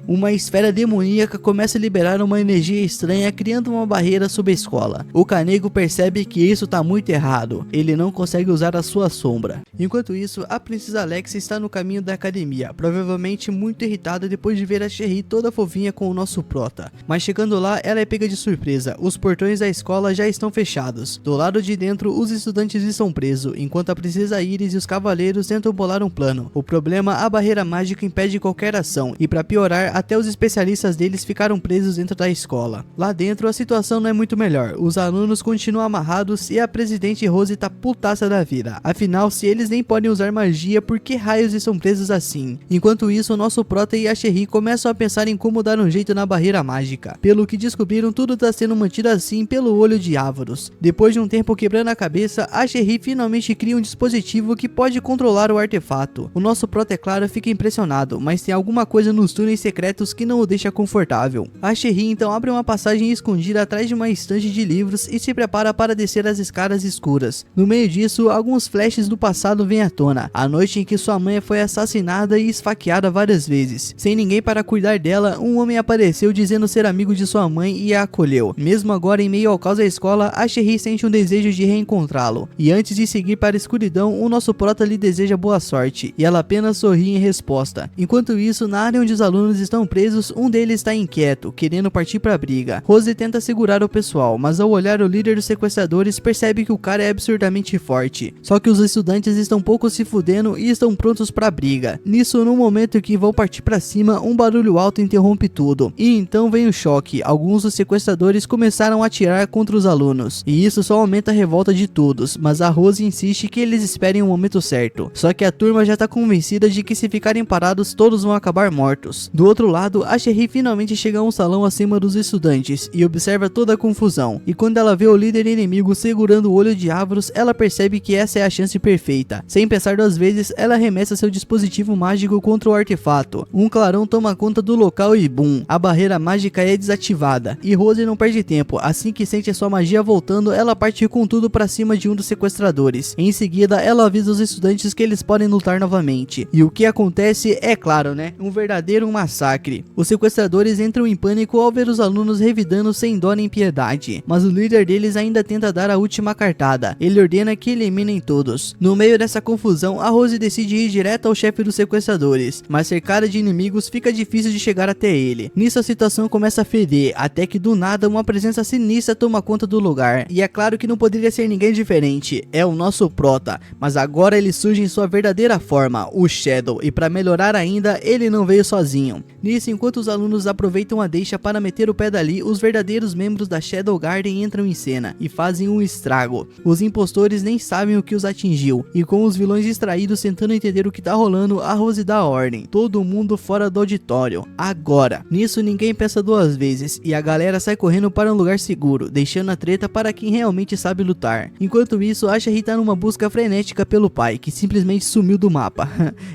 Uma esfera demoníaca começa a liberar uma energia estranha, criando uma barreira sobre a escola. O Canego percebe que isso tá muito errado, ele não consegue usar a sua sombra. Enquanto isso, a princesa Alex está no caminho da academia, provavelmente muito irritada depois de ver a Sherry toda fofinha com o nosso prota. Mas chegando lá, ela é pega de surpresa, os portões da escola já estão fechados. Do lado de dentro, os estudantes estão presos, enquanto a princesa Iris e os cavaleiros tentam bolar um plano. O problema, a barreira mágica impede qualquer ação, e para piorar, até os especialistas deles ficaram presos dentro da escola. Lá dentro, a situação não é muito melhor, os alunos continuam amarrados e a presidente Rose tá putaça da vida. Afinal, se eles nem podem usar magia, por que raios estão presos assim? Enquanto isso, o nosso prota e a Sherry começam a pensar em como dar um jeito na barreira mágica. Pelo que descobriram, tudo tá sendo mantido assim pelo olho de Ávaros. Depois de um tempo quebrando a cabeça, a Sherry finalmente cria um dispositivo que pode controlar o artefato. O nosso prota, é claro, fica impressionado, mas tem alguma coisa nos túneis secretos que não o deixa confortável. A Sherry então abre uma passagem escondida atrás de uma estante de livros e se prepara para descer as escadas escuras. No meio disso, alguns flashes do passado vêm à tona, a noite em que sua mãe foi assassinada e esfaqueada várias vezes. Sem ninguém para cuidar dela, um homem apareceu dizendo ser amigo de sua mãe e a acolheu. Mesmo agora em meio ao caos da escola, a Sherry sente um desejo de reencontrá-lo. E antes de seguir para a escuridão, o nosso prota lhe deseja boa sorte, e ela apenas sorri em resposta. Enquanto isso, na área onde os alunos estão presos, um deles está inquieto, querendo partir para a briga. Rose tenta segurar o pessoal, mas ao olhar o líder dos sequestradores, percebe que o cara é absurdamente forte. Só que os estudantes estão pouco se fudendo e estão prontos para a briga. Nisso, no momento que vão partir para cima, um barulho alto interrompe tudo. E então vem o choque. Alguns dos sequestradores começaram a atirar contra os alunos, e isso só aumenta a revolta de todos, mas a Rose insiste que eles esperem o momento certo. Só que a turma já está convencida de que se ficarem parados, todos vão acabar mortos. Do outro lado, a Sherry finalmente chega a um salão acima dos estudantes e observa toda a confusão. E quando ela vê o líder inimigo segurando o olho de Avros, ela percebe que essa é a chance perfeita. Sem pensar duas vezes, ela arremessa seu dispositivo mágico contra o artefato. Um clarão toma conta do local e boom, a barreira mágica é desativada. E Rose não perde tempo, assim que sente a sua magia voltando, ela parte com tudo para cima de um dos sequestradores. Em seguida, ela avisa os estudantes que eles podem lutar novamente. E o que acontece é claro, né? Um verdadeiro massacre. Os sequestradores entram em pânico ao ver os alunos revidando sem dó nem piedade. Mas o líder deles ainda tenta dar a última cartada. Ele ordena que eliminem todos. No meio dessa confusão, a Rose decide ir direto ao chefe dos sequestradores, mas cercada de inimigos fica difícil de chegar até ele. Nisso a situação começa a feder, até que do nada uma presença sinistra toma conta do lugar. E é claro que não poderia ser ninguém diferente, é o nosso prota, mas agora ele surge em sua verdadeira forma, o Shadow, e para melhorar ainda, ele não veio sozinho. Nisso, enquanto os alunos aproveitam a deixa para meter o pé dali, os verdadeiros membros da Shadow Garden entram em cena e fazem um estrago. Os impostores nem sabem o que os atingiu, e com os vilões distraídos tentando entender o que tá rolando, a Rose dá a ordem: todo mundo fora do auditório, agora. Nisso ninguém pensa duas vezes, e a galera sai correndo para um lugar seguro, deixando a treta para quem realmente sabe lutar. Enquanto isso, a Sherry tá numa busca frenética pelo pai, que simplesmente sumiu do mapa.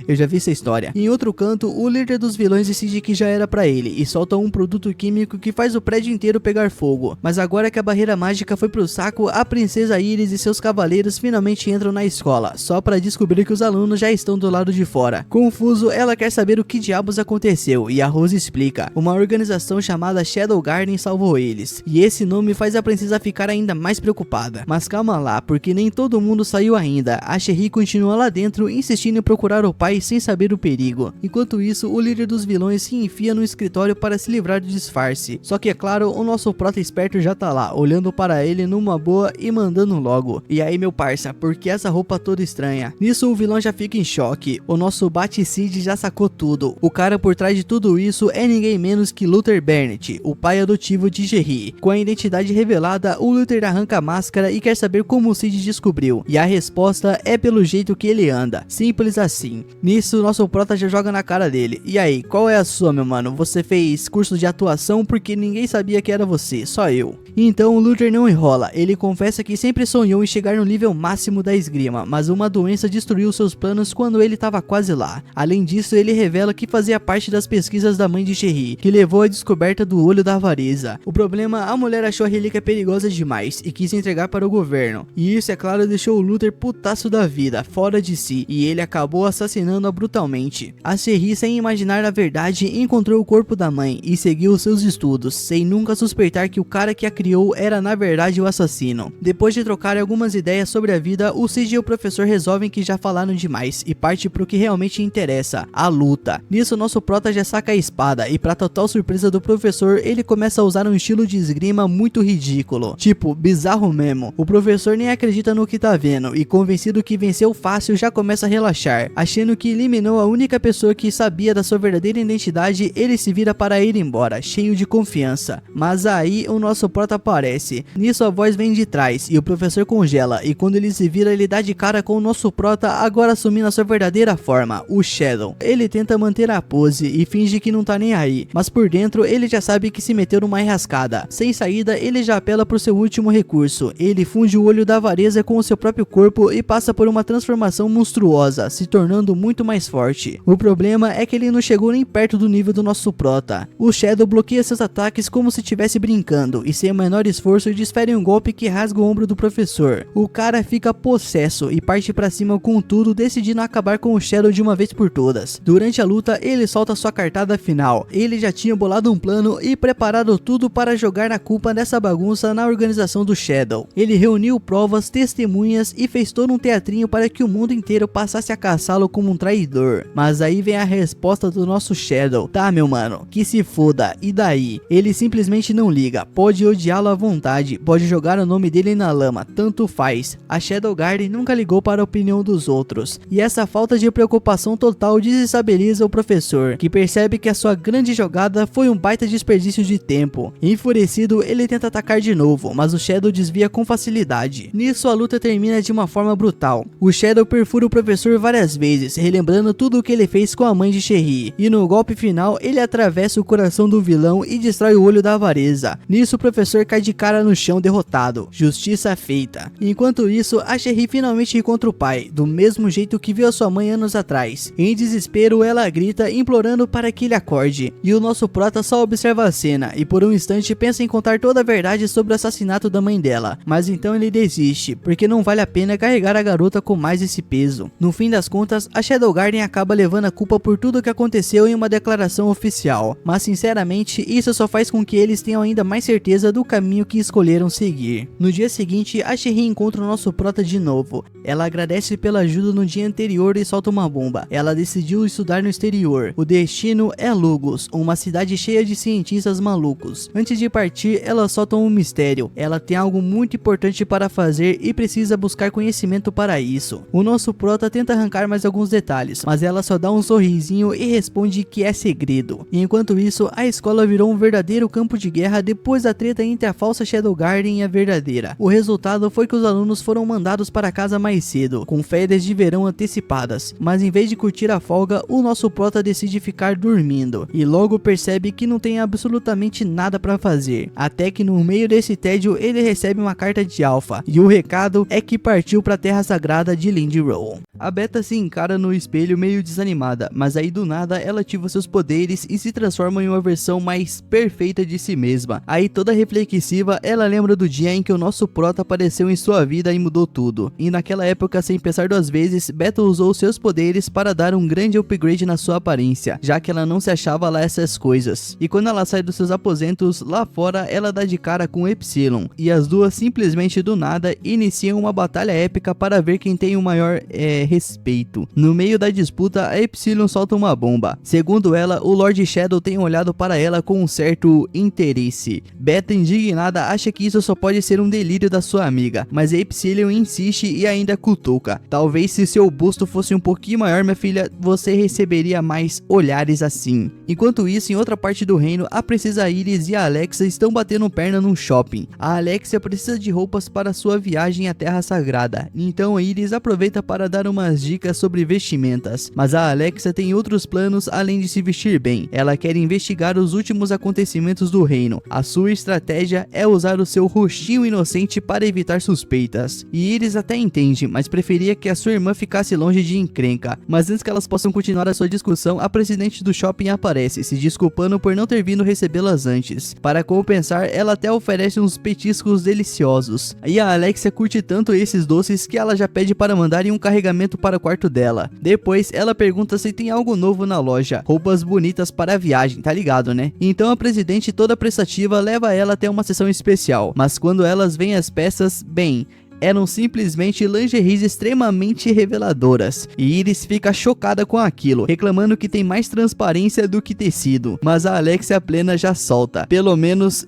Eu já vi essa história. Em outro canto, o líder dos vilões decide que já era pra ele, e solta um produto químico que faz o prédio inteiro pegar fogo. Mas agora que a barreira mágica foi pro saco, a princesa Iris e seus cavaleiros finalmente entram na escola, só para descobrir que os alunos já estão do lado de fora. Confuso, ela quer saber o que diabos aconteceu, e a Rose explica: uma organização chamada Shadow Garden salvou eles, e esse nome faz a princesa ficar ainda mais preocupada. Mas calma lá, porque nem todo mundo saiu ainda. A Sherry continua lá dentro, insistindo em procurar o pai sem saber o perigo. Enquanto isso, o líder dos vilões se enfia no escritório para se livrar do disfarce. Só que é claro, o nosso prota esperto já tá lá, olhando para ele numa boa e mandando logo: e aí meu parça, por que essa roupa toda estranha? Nisso o vilão já fica em choque, o nosso Baticide já sacou tudo. O cara por trás de tudo isso é ninguém menos que Luther Bennett, o pai adotivo de Sherry. Com a identidade revelada, o Luther arranca a máscara e quer saber como o Cid descobriu, e a resposta é pelo jeito que ele anda, simples assim. Nisso nosso prota já joga na cara dele: e aí, qual é a sua, meu mano? Você fez curso de atuação porque ninguém sabia que era você, só eu. Então o Luther não enrola, ele confessa que sempre sonhou em chegar no nível máximo da esgrima, mas uma doença destruiu seus planos quando ele estava quase lá. Além disso, ele revela que fazia parte das pesquisas da mãe de Sherry, que levou à descoberta do olho da avareza. O problema, a mulher achou a relíquia perigosa demais e quis entregar para o governo, e isso é claro deixou o Luther putaço da vida, fora de si, e ele acabou assassinando-a brutalmente. A Sherry, sem imaginar a verdade, encontrou o corpo da mãe e seguiu seus estudos, sem nunca suspeitar que o cara que a criou era na verdade o assassino. Depois de trocar algumas ideias sobre a vida, o Cid e o professor resolvem que já falaram demais e parte pro que realmente interessa, a luta. Nisso nosso prota já saca a espada e, pra total surpresa do professor, ele começa a usar um estilo de esgrima muito ridículo, tipo, bizarro mesmo. O professor nem acredita no que tá vendo e, convencido que venceu fácil, já começa a relaxar. Achando que eliminou a única pessoa que sabia da sua verdadeira identidade, ele se vira para ir embora, cheio de confiança. Mas aí o nosso prota aparece. Nisso a voz vem de trás e o professor congela, e quando ele se vira, ele dá de cara com o nosso prota, agora assumindo a sua verdadeira forma, o Shadow. Ele tenta manter a pose e finge que não tá nem aí, mas por dentro ele já sabe que se meteu numa enrascada. Sem saída, ele já apela pro seu último recurso. Ele funde o olho da avareza com o seu próprio corpo e passa por uma transformação monstruosa, se tornando muito mais forte. forte. O problema é que ele não chegou nem perto do nível do nosso prota. O Shadow bloqueia seus ataques como se estivesse brincando e sem o menor esforço desfere um golpe que rasga o ombro do professor. O cara fica possesso e parte pra cima com tudo, decidindo acabar com o Shadow de uma vez por todas. Durante a luta ele solta sua cartada final. Ele já tinha bolado um plano e preparado tudo para jogar a culpa dessa bagunça na organização do Shadow. Ele reuniu provas, testemunhas e fez todo um teatrinho para que o mundo inteiro passasse a caçá-lo como um traidor. Mas aí vem a resposta do nosso Shadow: tá, meu mano, que se foda, e daí? Ele simplesmente não liga, pode odiá-lo à vontade, pode jogar o nome dele na lama, tanto faz. A Shadow Garden nunca ligou para a opinião dos outros, e essa falta de preocupação total desestabiliza o professor, que percebe que a sua grande jogada foi um baita desperdício de tempo. Enfurecido, ele tenta atacar de novo, mas o Shadow desvia com facilidade. Nisso a luta termina de uma forma brutal. O Shadow perfura o professor várias vezes, relembrando tudo o que ele fez com a mãe de Sherry, e no golpe final ele atravessa o coração do vilão e destrói o olho da avareza. Nisso o professor cai de cara no chão derrotado. Justiça feita. Enquanto isso, a Sherry finalmente encontra o pai, do mesmo jeito que viu a sua mãe anos atrás. Em desespero, ela grita implorando para que ele acorde, e o nosso prota só observa a cena e por um instante pensa em contar toda a verdade sobre o assassinato da mãe dela, mas então ele desiste, porque não vale a pena carregar a garota com mais esse peso. No fim das contas, a Shadow Garden acaba levando a culpa por tudo o que aconteceu em uma declaração oficial, mas sinceramente isso só faz com que eles tenham ainda mais certeza do caminho que escolheram seguir. No dia seguinte, a Sherry encontra o nosso prota de novo. Ela agradece pela ajuda no dia anterior e solta uma bomba. Ela decidiu estudar no exterior. O destino é Lugos, uma cidade cheia de cientistas malucos. Antes de partir, ela solta um mistério. Ela tem algo muito importante para fazer e precisa buscar conhecimento para isso. O nosso prota tenta arrancar mais alguns detalhes, mas ela só dá um sorrisinho e responde que é segredo. E enquanto isso, a escola virou um verdadeiro campo de guerra depois da treta entre a falsa Shadow Garden e a verdadeira. O resultado foi que os alunos foram mandados para casa mais cedo, com férias de verão antecipadas, mas em vez de curtir a folga, o nosso prota decide ficar dormindo, e logo percebe que não tem absolutamente nada para fazer, até que no meio desse tédio ele recebe uma carta de Alpha, e o recado é que partiu para a terra sagrada de Lindrow. A Beta se encara no espelho meio desanimada, mas aí do nada ela ativa seus poderes e se transforma em uma versão mais perfeita de si mesma. Aí toda reflexiva, ela lembra do dia em que o nosso prota apareceu em sua vida e mudou tudo. E naquela época, sem pensar duas vezes, Beta usou seus poderes para dar um grande upgrade na sua aparência, já que ela não se achava lá essas coisas. E quando ela sai dos seus aposentos, lá fora ela dá de cara com Epsilon, e as duas simplesmente do nada iniciam uma batalha épica para ver quem tem o maior respeito. No meio da disputa, a Epsilon solta uma bomba. Segundo ela, o Lord Shadow tem olhado para ela com um certo interesse. Beta, indignada, acha que isso só pode ser um delírio da sua amiga, mas a Epsilon insiste e ainda cutuca. Talvez se seu busto fosse um pouquinho maior, minha filha, você receberia mais olhares assim. Enquanto isso, em outra parte do reino, a princesa Iris e a Alexa estão batendo perna num shopping. A Alexia precisa de roupas para sua viagem à Terra Sagrada, então a Iris aproveita para dar umas dicas sobre vestimentas, mas a Alexia tem outros planos além de se vestir bem. Ela quer investigar os últimos acontecimentos do reino. A sua estratégia é usar o seu rostinho inocente para evitar suspeitas. E Iris até entende, mas preferia que a sua irmã ficasse longe de encrenca. Mas antes que elas possam continuar a sua discussão, a presidente do shopping aparece, se desculpando por não ter vindo recebê-las antes. Para compensar, ela até oferece uns petiscos deliciosos. E a Alexia curte tanto esses doces que ela já pede para mandarem um carregamento para o quarto dela. Depois, ela pergunta se tem algo novo na loja, roupas bonitas para a viagem, tá ligado, né? Então a presidente, toda prestativa, leva ela até uma sessão especial, mas quando elas veem as peças, bem, eram simplesmente lingeries extremamente reveladoras, e Iris fica chocada com aquilo, reclamando que tem mais transparência do que tecido, mas a Alexia plena já solta, pelo menos,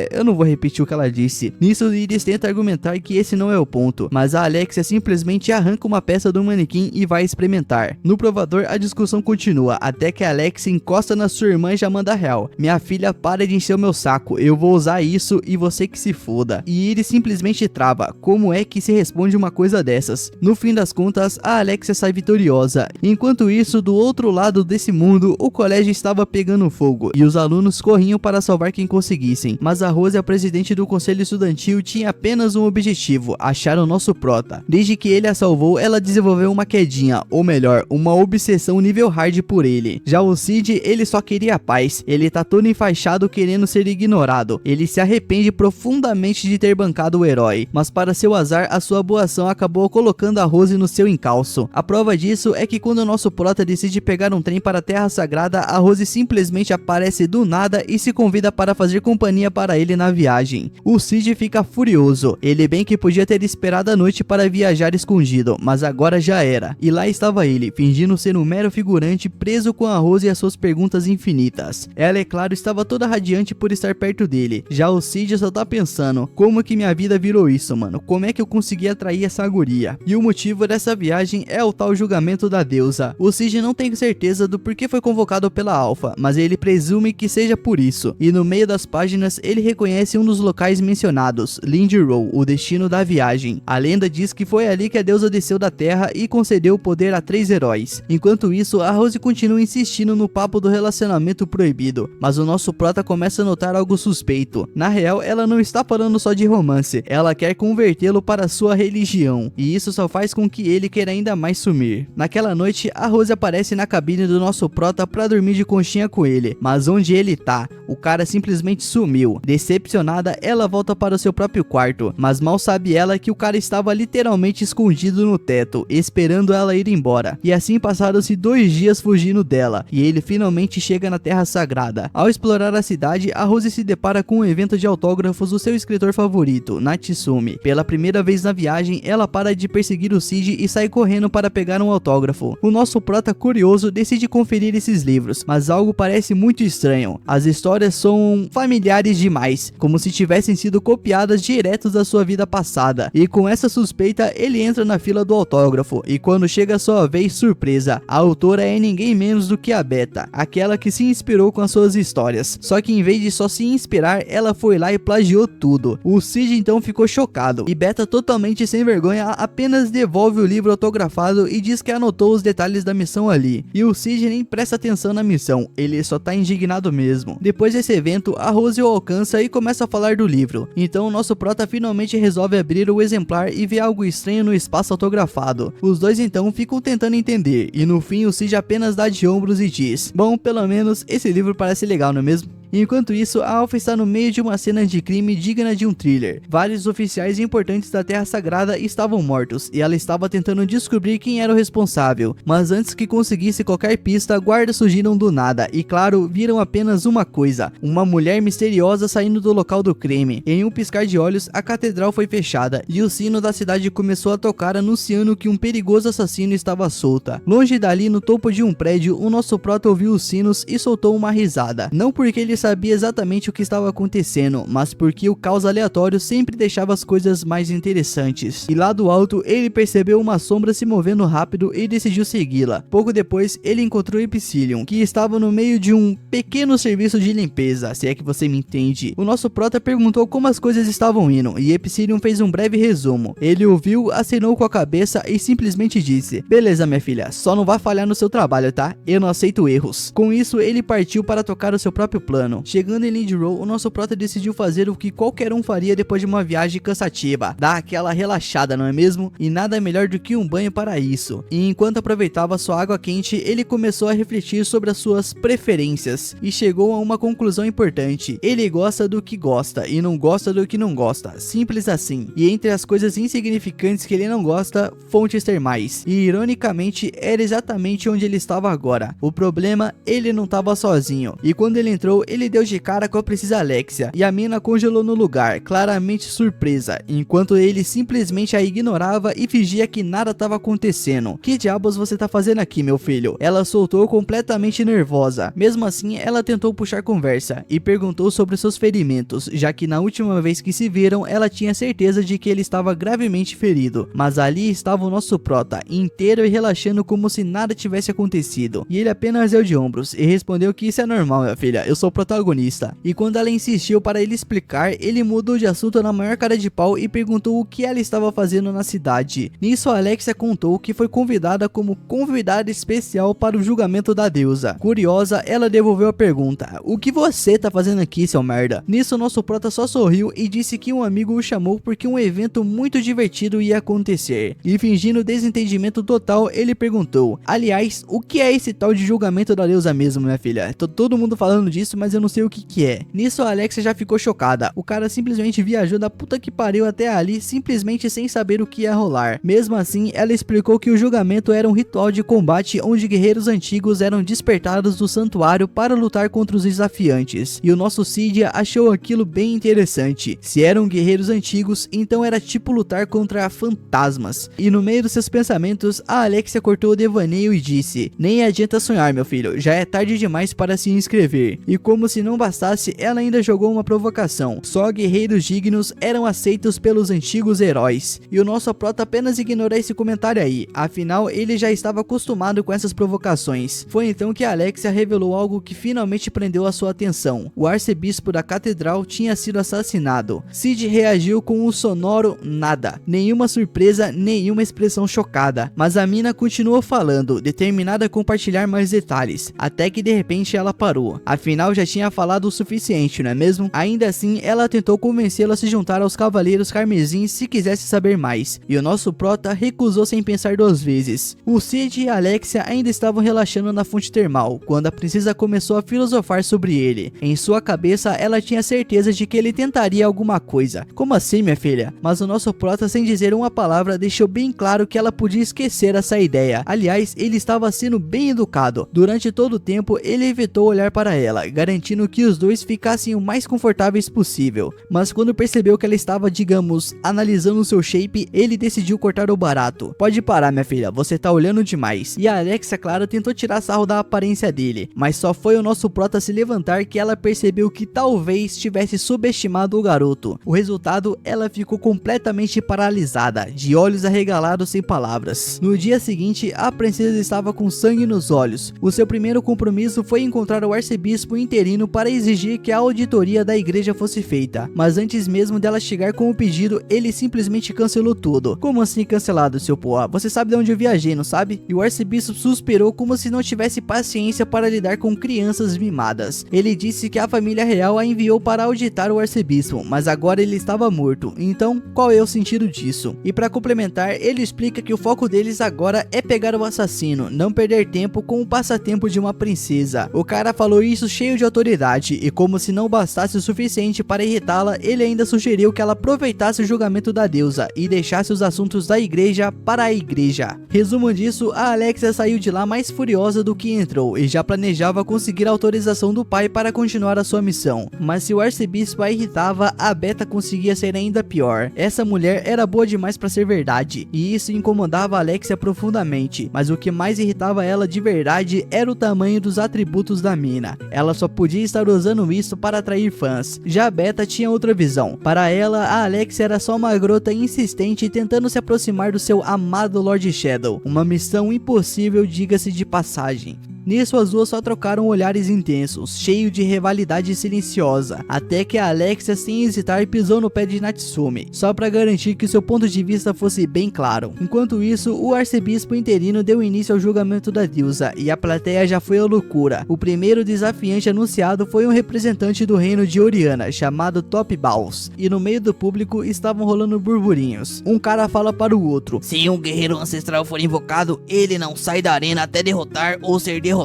eu não vou repetir o que ela disse. Nisso Iris tenta argumentar que esse não é o ponto, mas a Alexia simplesmente arranca uma peça do manequim e vai experimentar. No provador a discussão continua, até que a Alexia encosta na sua irmã e já manda real: minha filha, para de encher o meu saco, eu vou usar isso e você que se foda. E Iris simplesmente trava, como é que se responde uma coisa dessas? No fim das contas, a Alexia sai vitoriosa. Enquanto isso, do outro lado desse mundo, o colégio estava pegando fogo e os alunos corriam para salvar quem conseguissem. Mas a Rose, a presidente do conselho estudantil, tinha apenas um objetivo: achar o nosso prota. Desde que ele a salvou, ela desenvolveu uma quedinha, ou melhor, uma obsessão nível hard por ele. Já o Cid, ele só queria paz. Ele tá todo enfaixado querendo ser ignorado. Ele se arrepende profundamente de ter bancado o herói, mas para seu azar, a sua boa ação acabou colocando a Rose no seu encalço. A prova disso é que quando o nosso prota decide pegar um trem para a Terra Sagrada, a Rose simplesmente aparece do nada e se convida para fazer companhia para ele na viagem. O Cid fica furioso. Ele bem que podia ter esperado a noite para viajar escondido, mas agora já era. E lá estava ele, fingindo ser um mero figurante, preso com a Rose e as suas perguntas infinitas. Ela, é claro, estava toda radiante por estar perto dele. Já o Cid só tá pensando: como que minha vida virou isso, mano? Como é que eu consegui atrair essa guria? E o motivo dessa viagem é o tal julgamento da deusa. O Cid não tem certeza do porquê foi convocado pela Alpha, mas ele presume que seja por isso. E no meio das páginas, ele reconhece um dos locais mencionados, Lindy Row, o destino da viagem. A lenda diz que foi ali que a deusa desceu da terra e concedeu o poder a 3 heróis. Enquanto isso, a Rose continua insistindo no papo do relacionamento proibido, mas o nosso prota começa a notar algo suspeito. Na real, ela não está falando só de romance, ela quer convertê-lo para sua religião, e isso só faz com que ele queira ainda mais sumir. Naquela noite, a Rose aparece na cabine do nosso prota para dormir de conchinha com ele, mas onde ele tá? O cara simplesmente sumiu. Decepcionada, ela volta para o seu próprio quarto, mas mal sabe ela que o cara estava literalmente escondido no teto, esperando ela ir embora. E assim passaram-se 2 dias fugindo dela, e ele finalmente chega na Terra Sagrada. Ao explorar a cidade, a Rose se depara com um evento de autógrafos do seu escritor favorito, Natsumi. Pela primeira vez na viagem, ela para de perseguir o Cid e sai correndo para pegar um autógrafo. O nosso prota, curioso, decide conferir esses livros, mas algo parece muito estranho. As histórias são familiares demais, como se tivessem sido copiadas diretos da sua vida passada. E com essa suspeita, ele entra na fila do autógrafo, e quando chega a sua vez, surpresa, a autora é ninguém menos do que a Beta, aquela que se inspirou com as suas histórias. Só que em vez de só se inspirar, ela foi lá e plagiou tudo. O Cid então ficou chocado, e Beta, totalmente sem vergonha, apenas devolve o livro autografado e diz que anotou os detalhes da missão ali. E o Cid nem presta atenção na missão, ele só tá indignado mesmo. Depois desse evento, a Rose o alcança e começa a falar do livro. Então o nosso prota finalmente resolve abrir o exemplar e vê algo estranho no espaço autografado. Os dois então ficam tentando entender, e no fim o Cid apenas dá de ombros e diz: bom, pelo menos esse livro parece legal, não é mesmo? Enquanto isso, a Alpha está no meio de uma cena de crime digna de um thriller. Vários oficiais importantes da Terra Sagrada estavam mortos, e ela estava tentando descobrir quem era o responsável. Mas antes que conseguisse qualquer pista, guardas surgiram do nada, e claro, viram apenas uma coisa: uma mulher misteriosa saindo do local do crime. Em um piscar de olhos, a catedral foi fechada, e o sino da cidade começou a tocar, anunciando que um perigoso assassino estava solta. Longe dali, no topo de um prédio, o nosso prota ouviu os sinos e soltou uma risada. Não porque ele sabia exatamente o que estava acontecendo, mas porque o caos aleatório sempre deixava as coisas mais interessantes. E lá do alto, ele percebeu uma sombra se movendo rápido e decidiu segui-la. Pouco depois, ele encontrou Epsilon, que estava no meio de um pequeno serviço de limpeza, se é que você me entende. O nosso prota perguntou como as coisas estavam indo, e Epsilon fez um breve resumo. Ele ouviu, acenou com a cabeça e simplesmente disse: beleza, minha filha, só não vá falhar no seu trabalho, tá? Eu não aceito erros. Com isso, ele partiu para tocar o seu próprio plano. Chegando em Lindy Row, o nosso prota decidiu fazer o que qualquer um faria depois de uma viagem cansativa: dar aquela relaxada, não é mesmo? E nada melhor do que um banho para isso. E enquanto aproveitava sua água quente, ele começou a refletir sobre as suas preferências e chegou a uma conclusão importante: ele gosta do que gosta e não gosta do que não gosta, simples assim. E entre as coisas insignificantes que ele não gosta, fontes termais. E ironicamente, era exatamente onde ele estava agora. O problema, ele não estava sozinho, e quando ele entrou, ele deu de cara com a precisa Alexia, e a mina congelou no lugar, claramente surpresa, enquanto ele simplesmente a ignorava e fingia que nada estava acontecendo. Que diabos você tá fazendo aqui, meu filho? Ela soltou completamente nervosa. Mesmo assim, ela tentou puxar conversa e perguntou sobre seus ferimentos, já que na última vez que se viram, ela tinha certeza de que ele estava gravemente ferido. Mas ali estava o nosso prota, inteiro e relaxando como se nada tivesse acontecido. E ele apenas deu de ombros e respondeu que isso é normal, minha filha, eu sou protagonista. E quando ela insistiu para ele explicar, ele mudou de assunto na maior cara de pau e perguntou o que ela estava fazendo na cidade. Nisso a Alexia contou que foi convidada como convidada especial para o julgamento da deusa. Curiosa, ela devolveu a pergunta: o que você tá fazendo aqui, seu merda? Nisso nosso prota só sorriu e disse que um amigo o chamou porque um evento muito divertido ia acontecer. E fingindo desentendimento total, ele perguntou: aliás, o que é esse tal de julgamento da deusa mesmo, minha filha? Tô todo mundo falando disso, mas eu não sei o que é. Nisso a Alexia já ficou chocada. O cara simplesmente viajou da puta que pariu até ali, simplesmente sem saber o que ia rolar. Mesmo assim, ela explicou que o julgamento era um ritual de combate onde guerreiros antigos eram despertados do santuário para lutar contra os desafiantes. E o nosso Cydia achou aquilo bem interessante. Se eram guerreiros antigos, então era tipo lutar contra fantasmas. E no meio dos seus pensamentos, a Alexia cortou o devaneio e disse: nem adianta sonhar, meu filho, já é tarde demais para se inscrever. E como se não bastasse, ela ainda jogou uma provocação: só guerreiros dignos eram aceitos pelos antigos heróis. E o nosso prota apenas ignorou esse comentário aí, afinal ele já estava acostumado com essas provocações. Foi então que a Alexia revelou algo que finalmente prendeu a sua atenção: o arcebispo da catedral tinha sido assassinado. Cid reagiu com um sonoro nada, nenhuma surpresa, nenhuma expressão chocada, mas a mina continuou falando, determinada a compartilhar mais detalhes, até que de repente ela parou. Afinal já tinha falado o suficiente, não é mesmo? Ainda assim, ela tentou convencê-lo a se juntar aos Cavaleiros Carmesins se quisesse saber mais, e o nosso prota recusou sem pensar duas vezes. O Cid e a Alexia ainda estavam relaxando na fonte termal, quando a princesa começou a filosofar sobre ele. Em sua cabeça, ela tinha certeza de que ele tentaria alguma coisa. Como assim, minha filha? Mas o nosso prota, sem dizer uma palavra, deixou bem claro que ela podia esquecer essa ideia. Aliás, ele estava sendo bem educado. Durante todo o tempo, ele evitou olhar para ela, garantindo que os dois ficassem o mais confortáveis possível. Mas quando percebeu que ela estava, digamos, analisando o seu shape, ele decidiu cortar o barato. Pode parar, minha filha, você tá olhando demais. E a Alexia, claro, tentou tirar sarro da aparência dele, mas só foi o nosso prota se levantar que ela percebeu que talvez tivesse subestimado o garoto. O resultado, ela ficou completamente paralisada, de olhos arregalados sem palavras. No dia seguinte, a princesa estava com sangue nos olhos. O seu primeiro compromisso foi encontrar o arcebispo interino para exigir que a auditoria da igreja fosse feita, mas antes mesmo dela chegar com o pedido, ele simplesmente cancelou tudo. Como assim cancelado, seu porra? Você sabe de onde eu viajei, não sabe? E o arcebispo suspirou como se não tivesse paciência para lidar com crianças mimadas. Ele disse que a família real a enviou para auditar o arcebispo, mas agora ele estava morto, então qual é o sentido disso? E para complementar, ele explica que o foco deles agora é pegar o assassino, não perder tempo com o passatempo de uma princesa. O cara falou isso cheio de autoridade, e como se não bastasse o suficiente para irritá-la, ele ainda sugeriu que ela aproveitasse o julgamento da deusa e deixasse os assuntos da igreja para a igreja. Resumo disso, a Alexia saiu de lá mais furiosa do que entrou e já planejava conseguir a autorização do pai para continuar a sua missão. Mas se o arcebispo a irritava, a Beta conseguia ser ainda pior. Essa mulher era boa demais para ser verdade, e isso incomodava a Alexia profundamente, mas o que mais irritava ela de verdade era o tamanho dos atributos da mina. Ela só podia estar usando isso para atrair fãs. Já a Beta tinha outra visão. Para ela, a Alexia era só uma garota insistente tentando se aproximar do seu amado Lord Shadow, uma missão impossível, diga-se de passagem. Nisso as duas só trocaram olhares intensos, cheio de rivalidade silenciosa, até que a Alexia, sem hesitar, pisou no pé de Natsumi, só para garantir que seu ponto de vista fosse bem claro. Enquanto isso, o arcebispo interino deu início ao julgamento da deusa, e a plateia já foi à loucura. O primeiro desafiante anunciado foi um representante do reino de Oriana, chamado Top Balls, e no meio do público estavam rolando burburinhos. Um cara fala para o outro: se um guerreiro ancestral for invocado, ele não sai da arena até derrotar ou ser derrotado.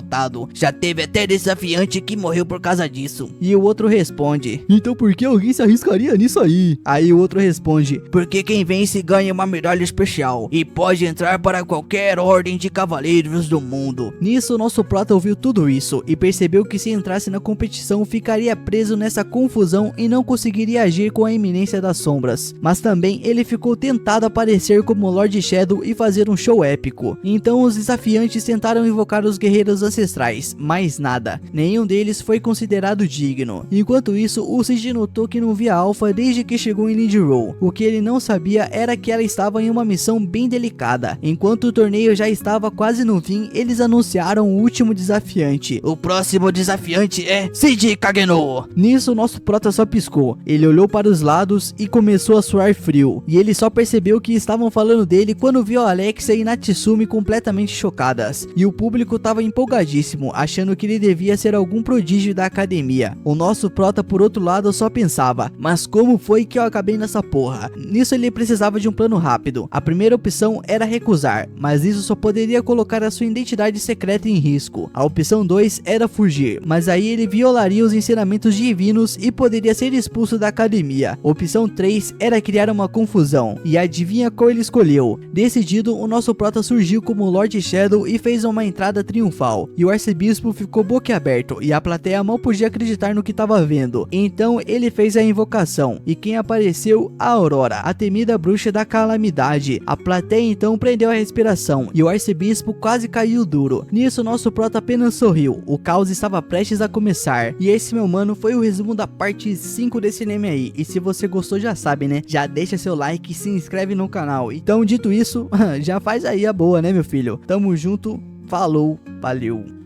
Já teve até desafiante que morreu por causa disso. E o outro responde: então por que alguém se arriscaria nisso aí? Aí o outro responde: porque quem vence ganha uma medalha especial e pode entrar para qualquer ordem de cavaleiros do mundo. Nisso nosso prota ouviu tudo isso e percebeu que se entrasse na competição ficaria preso nessa confusão e não conseguiria agir com a iminência das sombras. Mas também ele ficou tentado a aparecer como Lord Shadow e fazer um show épico. Então os desafiantes tentaram invocar os guerreiros seus ancestrais, mais nada. Nenhum deles foi considerado digno. Enquanto isso, o Cid notou que não via Alpha desde que chegou em Lid Row. O que ele não sabia era que ela estava em uma missão bem delicada. Enquanto o torneio já estava quase no fim, eles anunciaram o último desafiante. O próximo desafiante é Cid Kageno. Nisso, nosso prota só piscou. Ele olhou para os lados e começou a suar frio. E ele só percebeu que estavam falando dele quando viu a Alexia e Natsumi completamente chocadas. E o público estava empolgadíssimo, achando que ele devia ser algum prodígio da academia. O nosso prota, por outro lado, só pensava: mas como foi que eu acabei nessa porra? Nisso ele precisava de um plano rápido. A primeira opção era recusar, mas isso só poderia colocar a sua identidade secreta em risco. A opção 2 era fugir, mas aí ele violaria os ensinamentos divinos e poderia ser expulso da academia. Opção 3 era criar uma confusão, e adivinha qual ele escolheu? Decidido, o nosso prota surgiu como Lord Shadow e fez uma entrada triunfal, e o arcebispo ficou boquiaberto e a plateia mal podia acreditar no que estava vendo. Então ele fez a invocação, e quem apareceu? A Aurora, a temida bruxa da calamidade. A plateia então prendeu a respiração e o arcebispo quase caiu duro. Nisso, nosso prota apenas sorriu. O caos estava prestes a começar. E esse, meu mano, foi o resumo da parte 5 desse anime aí. E se você gostou, já sabe, né? Já deixa seu like e se inscreve no canal. Então, dito isso, já faz aí a boa, né, meu filho? Tamo junto, falou, valeu.